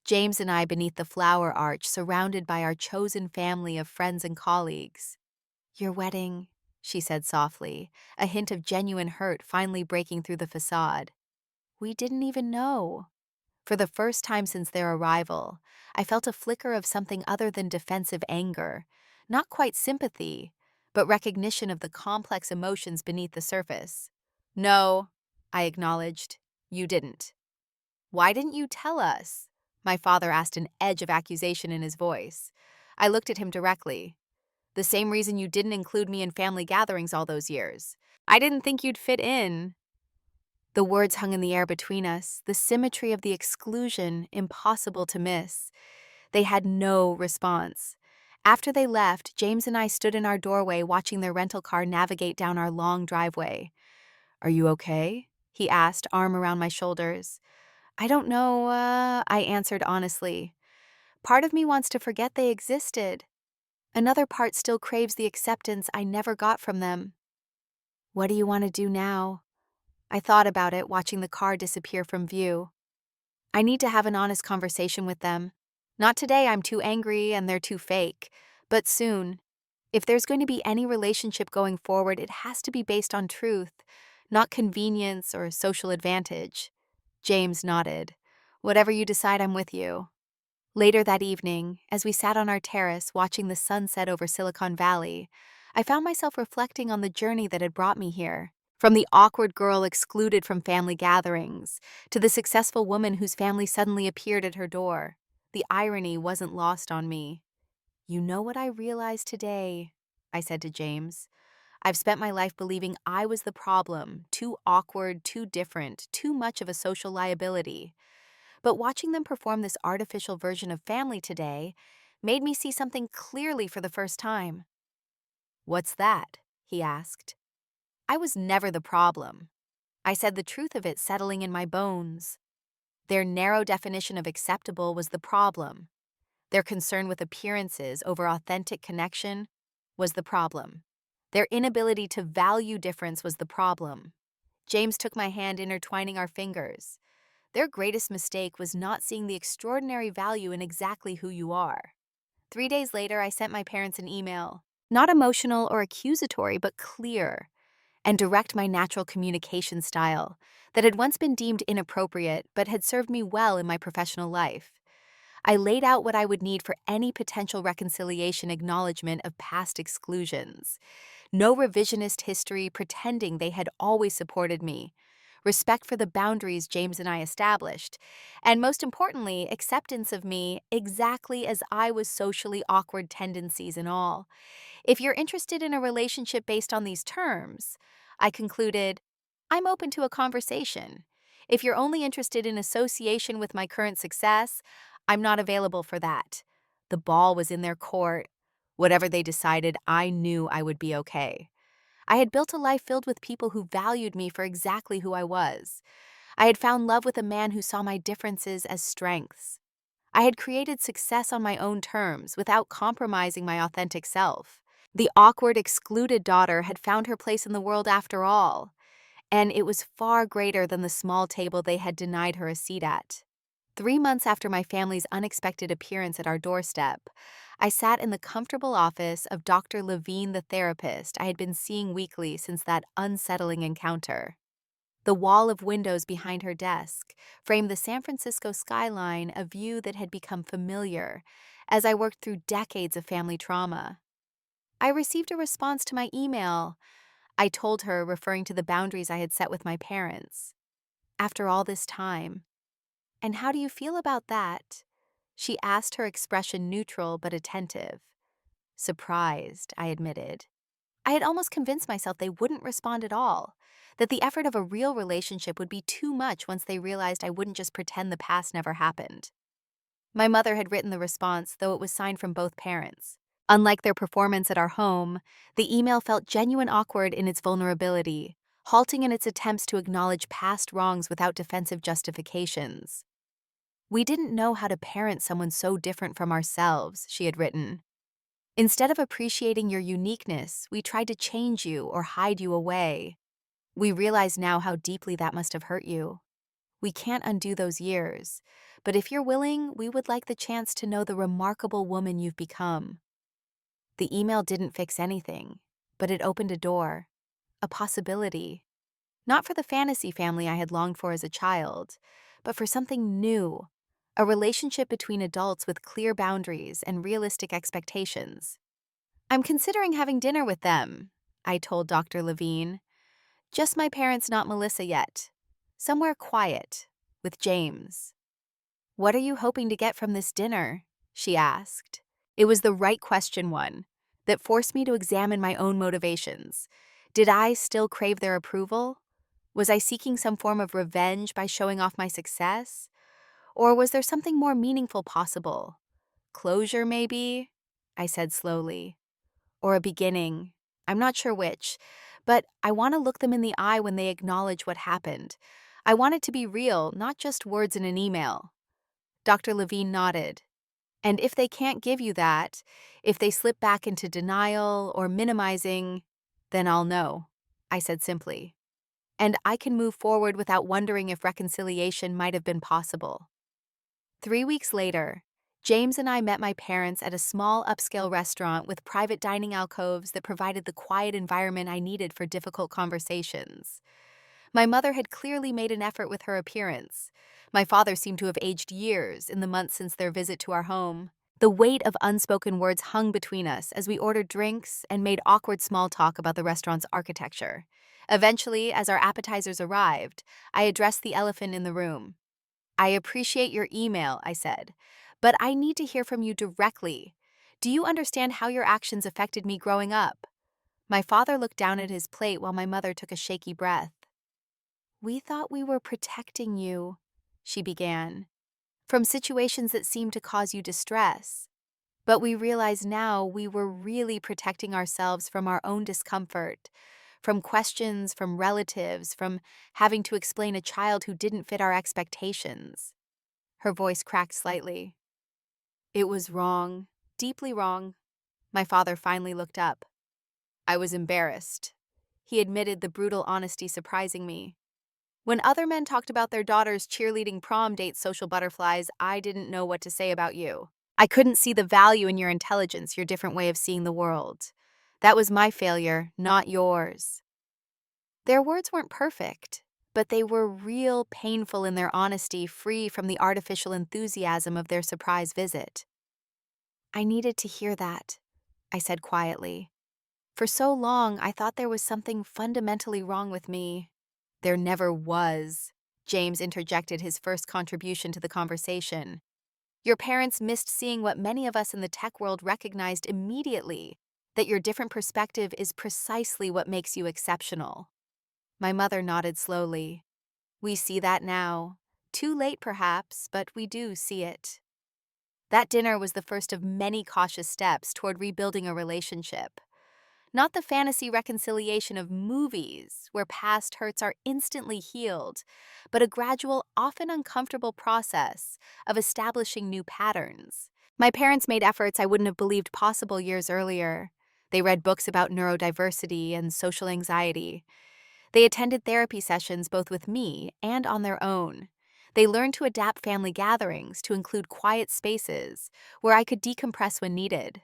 James and I beneath the flower arch surrounded by our chosen family of friends and colleagues. "Your wedding," she said softly, a hint of genuine hurt finally breaking through the facade. "We didn't even know." For the first time since their arrival, I felt a flicker of something other than defensive anger, not quite sympathy, but recognition of the complex emotions beneath the surface. "No," I acknowledged, "you didn't." "Why didn't you tell us?" My father asked, an edge of accusation in his voice. I looked at him directly. "The same reason you didn't include me in family gatherings all those years. I didn't think you'd fit in." The words hung in the air between us, the symmetry of the exclusion impossible to miss. They had no response. After they left, James and I stood in our doorway watching their rental car navigate down our long driveway. "Are you okay?" he asked, arm around my shoulders. "I don't know," I answered honestly. "Part of me wants to forget they existed. Another part still craves the acceptance I never got from them." "What do you want to do now?" I thought about it, watching the car disappear from view. "I need to have an honest conversation with them. Not today, I'm too angry and they're too fake, but soon. If there's going to be any relationship going forward, it has to be based on truth, not convenience or social advantage." James nodded. "Whatever you decide, I'm with you." Later that evening, as we sat on our terrace watching the sunset over Silicon Valley, I found myself reflecting on the journey that had brought me here. From the awkward girl excluded from family gatherings, to the successful woman whose family suddenly appeared at her door, the irony wasn't lost on me. "You know what I realized today?" I said to James. "I've spent my life believing I was the problem, too awkward, too different, too much of a social liability. But watching them perform this artificial version of family today made me see something clearly for the first time." "What's that?" he asked. "I was never the problem." I said, the truth of it settling in my bones. Their narrow definition of acceptable was the problem. Their concern with appearances over authentic connection was the problem. Their inability to value difference was the problem. James took my hand, intertwining our fingers. "Their greatest mistake was not seeing the extraordinary value in exactly who you are." 3 days later, I sent my parents an email. Not emotional or accusatory, but clear and direct, my natural communication style that had once been deemed inappropriate but had served me well in my professional life. I laid out what I would need for any potential reconciliation, acknowledgement of past exclusions. No revisionist history pretending they had always supported me. Respect for the boundaries James and I established. And most importantly, acceptance of me exactly as I was, socially awkward tendencies and all. "If you're interested in a relationship based on these terms," I concluded, "I'm open to a conversation. If you're only interested in association with my current success, I'm not available for that." The ball was in their court. Whatever they decided, I knew I would be okay. I had built a life filled with people who valued me for exactly who I was. I had found love with a man who saw my differences as strengths. I had created success on my own terms without compromising my authentic self. The awkward, excluded daughter had found her place in the world after all, and it was far greater than the small table they had denied her a seat at. 3 months after my family's unexpected appearance at our doorstep, I sat in the comfortable office of Dr. Levine, the therapist I had been seeing weekly since that unsettling encounter. The wall of windows behind her desk framed the San Francisco skyline, a view that had become familiar as I worked through decades of family trauma. "I received a response to my email," I told her, referring to the boundaries I had set with my parents. "After all this time." "And how do you feel about that?" she asked, her expression neutral but attentive. "Surprised," I admitted. I had almost convinced myself they wouldn't respond at all, that the effort of a real relationship would be too much once they realized I wouldn't just pretend the past never happened. My mother had written the response, though it was signed from both parents. Unlike their performance at our home, the email felt genuine, awkward in its vulnerability, halting in its attempts to acknowledge past wrongs without defensive justifications. "We didn't know how to parent someone so different from ourselves," she had written. "Instead of appreciating your uniqueness, we tried to change you or hide you away." We realize now how deeply that must have hurt you. We can't undo those years, but if you're willing, we would like the chance to know the remarkable woman you've become. The email didn't fix anything, but it opened a door, a possibility. Not for the fantasy family I had longed for as a child, but for something new, a relationship between adults with clear boundaries and realistic expectations. I'm considering having dinner with them, I told Dr. Levine. Just my parents, not Melissa yet. Somewhere quiet, with James. What are you hoping to get from this dinner? She asked. It was the right one that forced me to examine my own motivations. Did I still crave their approval? Was I seeking some form of revenge by showing off my success? Or was there something more meaningful possible? Closure, maybe? I said slowly. Or a beginning. I'm not sure which, but I want to look them in the eye when they acknowledge what happened. I want it to be real, not just words in an email. Dr. Levine nodded. And if they can't give you that, if they slip back into denial or minimizing, then I'll know, I said simply. And I can move forward without wondering if reconciliation might have been possible. 3 weeks later, James and I met my parents at a small upscale restaurant with private dining alcoves that provided the quiet environment I needed for difficult conversations. My mother had clearly made an effort with her appearance. My father seemed to have aged years in the months since their visit to our home. The weight of unspoken words hung between us as we ordered drinks and made awkward small talk about the restaurant's architecture. Eventually, as our appetizers arrived, I addressed the elephant in the room. I appreciate your email, I said, but I need to hear from you directly. Do you understand how your actions affected me growing up? My father looked down at his plate while my mother took a shaky breath. We thought we were protecting you, she began, from situations that seemed to cause you distress. But we realize now we were really protecting ourselves from our own discomfort, from questions from relatives, from having to explain a child who didn't fit our expectations. Her voice cracked slightly. It was wrong, deeply wrong. My father finally looked up. I was embarrassed. He admitted, the brutal honesty surprising me. When other men talked about their daughters' cheerleading prom date social butterflies, I didn't know what to say about you. I couldn't see the value in your intelligence, your different way of seeing the world. That was my failure, not yours. Their words weren't perfect, but they were real, painful in their honesty, free from the artificial enthusiasm of their surprise visit. I needed to hear that, I said quietly. For so long, I thought there was something fundamentally wrong with me. There never was, James interjected, his first contribution to the conversation. Your parents missed seeing what many of us in the tech world recognized immediately, that your different perspective is precisely what makes you exceptional. My mother nodded slowly. We see that now. Too late, perhaps, but we do see it. That dinner was the first of many cautious steps toward rebuilding a relationship. Not the fantasy reconciliation of movies, where past hurts are instantly healed, but a gradual, often uncomfortable process of establishing new patterns. My parents made efforts I wouldn't have believed possible years earlier. They read books about neurodiversity and social anxiety. They attended therapy sessions both with me and on their own. They learned to adapt family gatherings to include quiet spaces where I could decompress when needed.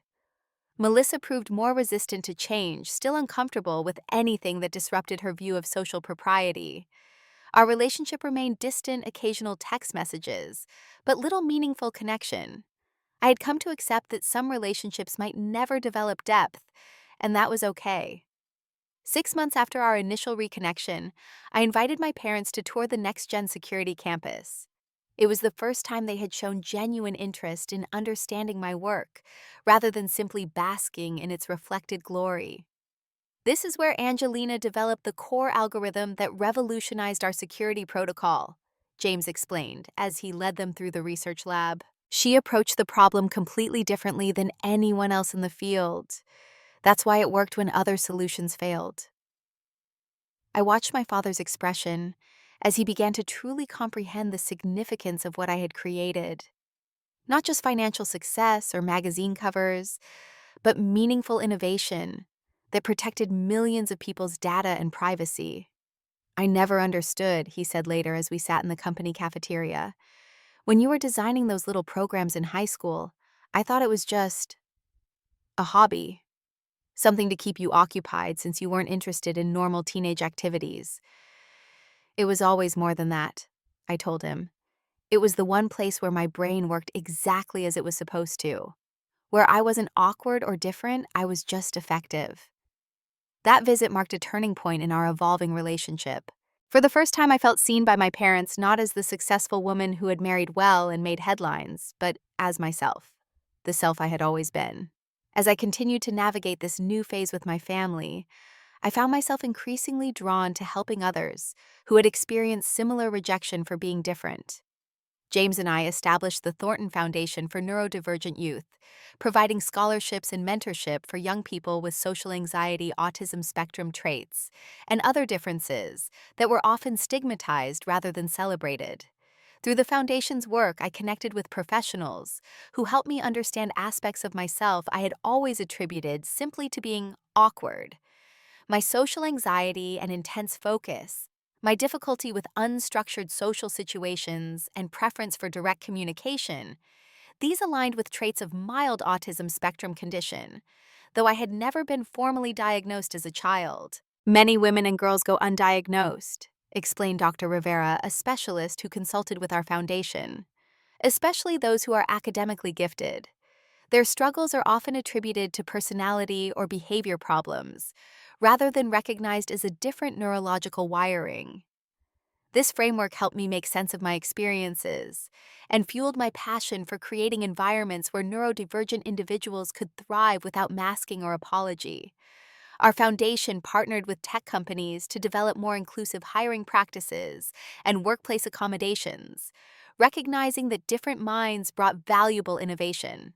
Melissa proved more resistant to change, still uncomfortable with anything that disrupted her view of social propriety. Our relationship remained distant, occasional text messages, but little meaningful connection. I had come to accept that some relationships might never develop depth, and that was okay. 6 months after our initial reconnection, I invited my parents to tour the Next Gen Security campus. It was the first time they had shown genuine interest in understanding my work, rather than simply basking in its reflected glory. This is where Angelina developed the core algorithm that revolutionized our security protocol, James explained as he led them through the research lab. She approached the problem completely differently than anyone else in the field. That's why it worked when other solutions failed. I watched my father's expression as he began to truly comprehend the significance of what I had created. Not just financial success or magazine covers, but meaningful innovation that protected millions of people's data and privacy. I never understood, he said later as we sat in the company cafeteria. When you were designing those little programs in high school, I thought it was just a hobby, something to keep you occupied since you weren't interested in normal teenage activities. It was always more than that, I told him. It was the one place where my brain worked exactly as it was supposed to. Where I wasn't awkward or different, I was just effective. That visit marked a turning point in our evolving relationship. For the first time, I felt seen by my parents not as the successful woman who had married well and made headlines, but as myself, the self I had always been. As I continued to navigate this new phase with my family, I found myself increasingly drawn to helping others who had experienced similar rejection for being different. James and I established the Thornton Foundation for Neurodivergent Youth, providing scholarships and mentorship for young people with social anxiety, autism spectrum traits, and other differences that were often stigmatized rather than celebrated. Through the foundation's work, I connected with professionals who helped me understand aspects of myself I had always attributed simply to being awkward. My social anxiety and intense focus, my difficulty with unstructured social situations, and preference for direct communication, these aligned with traits of mild autism spectrum condition, though I had never been formally diagnosed as a child. Many women and girls go undiagnosed, explained Dr. Rivera, a specialist who consulted with our foundation, especially those who are academically gifted. Their struggles are often attributed to personality or behavior problems, rather than recognized as a different neurological wiring. This framework helped me make sense of my experiences and fueled my passion for creating environments where neurodivergent individuals could thrive without masking or apology. Our foundation partnered with tech companies to develop more inclusive hiring practices and workplace accommodations, recognizing that different minds brought valuable innovation.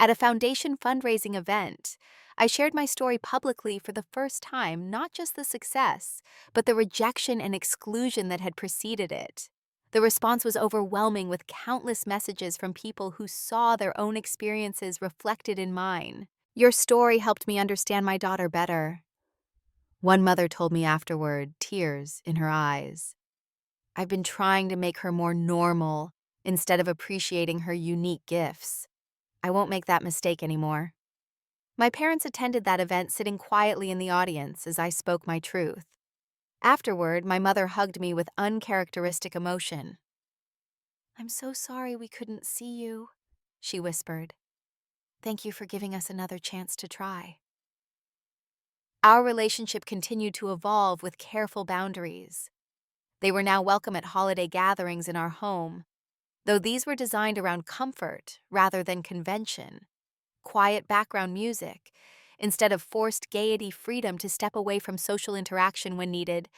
At a foundation fundraising event, I shared my story publicly for the first time, not just the success, but the rejection and exclusion that had preceded it. The response was overwhelming, with countless messages from people who saw their own experiences reflected in mine. "Your story helped me understand my daughter better," one mother told me afterward, tears in her eyes. "I've been trying to make her more normal instead of appreciating her unique gifts. I won't make that mistake anymore." My parents attended that event, sitting quietly in the audience as I spoke my truth. Afterward, my mother hugged me with uncharacteristic emotion. "I'm so sorry we couldn't see you," she whispered. "Thank you for giving us another chance to try." Our relationship continued to evolve with careful boundaries. They were now welcome at holiday gatherings in our home, though these were designed around comfort rather than convention. Quiet background music, instead of forced gaiety, freedom to step away from social interaction when needed,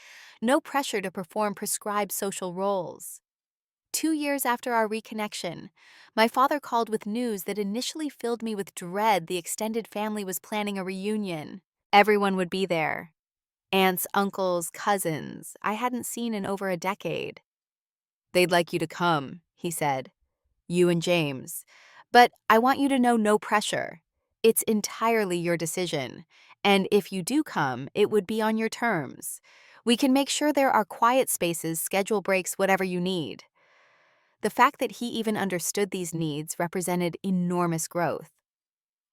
no pressure to perform prescribed social roles. 2 years after our reconnection, my father called with news that initially filled me with dread. The extended family was planning a reunion. Everyone would be there. Aunts, uncles, cousins I hadn't seen in over a decade. "They'd like you to come," he said. "You and James. But I want you to know, no pressure. It's entirely your decision. And if you do come, it would be on your terms. We can make sure there are quiet spaces, schedule breaks, whatever you need." The fact that he even understood these needs represented enormous growth.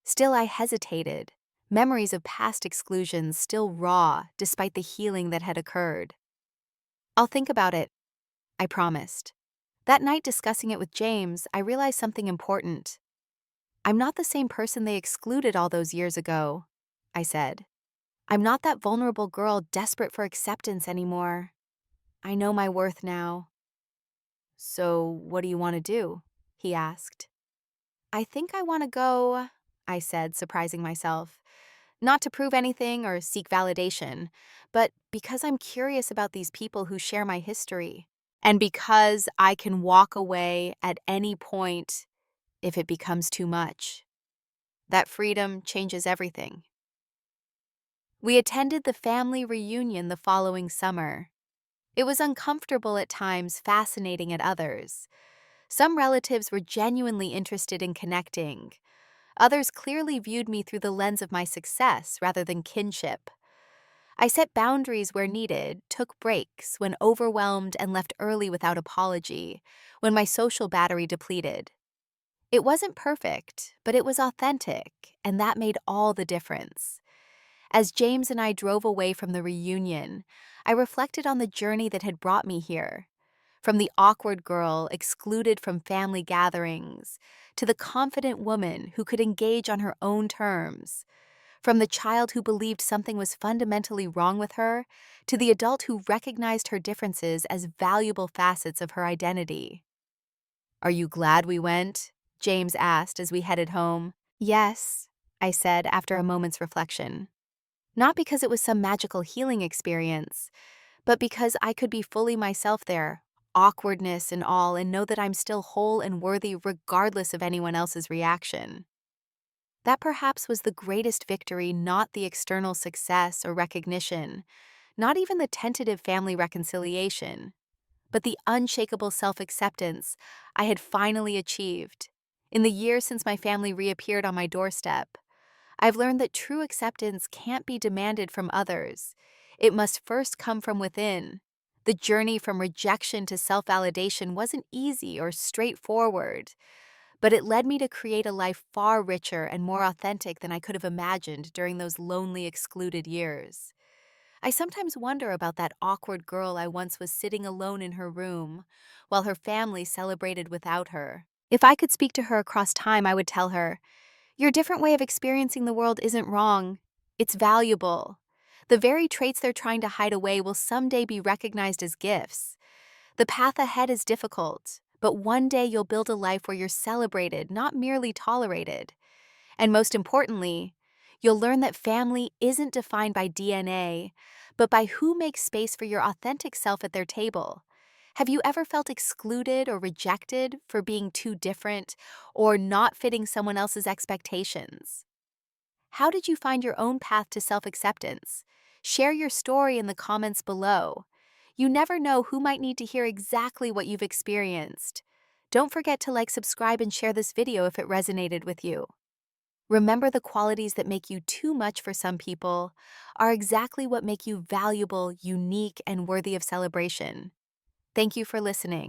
Still, I hesitated. Memories of past exclusions still raw, despite the healing that had occurred. "I'll think about it," I promised. That night, discussing it with James, I realized something important. "I'm not the same person they excluded all those years ago," I said. "I'm not that vulnerable girl desperate for acceptance anymore. I know my worth now." "So, what do you want to do?" he asked. "I think I want to go," I said, surprising myself. "Not to prove anything or seek validation, but because I'm curious about these people who share my history. And because I can walk away at any point if it becomes too much. That freedom changes everything." We attended the family reunion the following summer. It was uncomfortable at times, fascinating at others. Some relatives were genuinely interested in connecting. Others clearly viewed me through the lens of my success rather than kinship. I set boundaries where needed, took breaks when overwhelmed, and left early without apology when my social battery depleted. It wasn't perfect, but it was authentic, and that made all the difference. As James and I drove away from the reunion, I reflected on the journey that had brought me here. From the awkward girl excluded from family gatherings to the confident woman who could engage on her own terms. From the child who believed something was fundamentally wrong with her to the adult who recognized her differences as valuable facets of her identity. "Are you glad we went?" James asked as we headed home. "Yes," I said after a moment's reflection. Not because it was some magical healing experience, but because I could be fully myself there, awkwardness and all, and know that I'm still whole and worthy regardless of anyone else's reaction. That perhaps was the greatest victory, not the external success or recognition, not even the tentative family reconciliation, but the unshakable self-acceptance I had finally achieved. In the years since my family reappeared on my doorstep, I've learned that true acceptance can't be demanded from others. It must first come from within. The journey from rejection to self-validation wasn't easy or straightforward, but it led me to create a life far richer and more authentic than I could have imagined during those lonely, excluded years. I sometimes wonder about that awkward girl I once was sitting alone in her room while her family celebrated without her. If I could speak to her across time, I would tell her, "Your different way of experiencing the world isn't wrong. It's valuable. The very traits they're trying to hide away will someday be recognized as gifts. The path ahead is difficult, but one day you'll build a life where you're celebrated, not merely tolerated. And most importantly, you'll learn that family isn't defined by DNA, but by who makes space for your authentic self at their table." Have you ever felt excluded or rejected for being too different or not fitting someone else's expectations? How did you find your own path to self-acceptance? Share your story in the comments below. You never know who might need to hear exactly what you've experienced. Don't forget to like, subscribe, and share this video if it resonated with you. Remember, the qualities that make you too much for some people are exactly what make you valuable, unique, and worthy of celebration. Thank you for listening.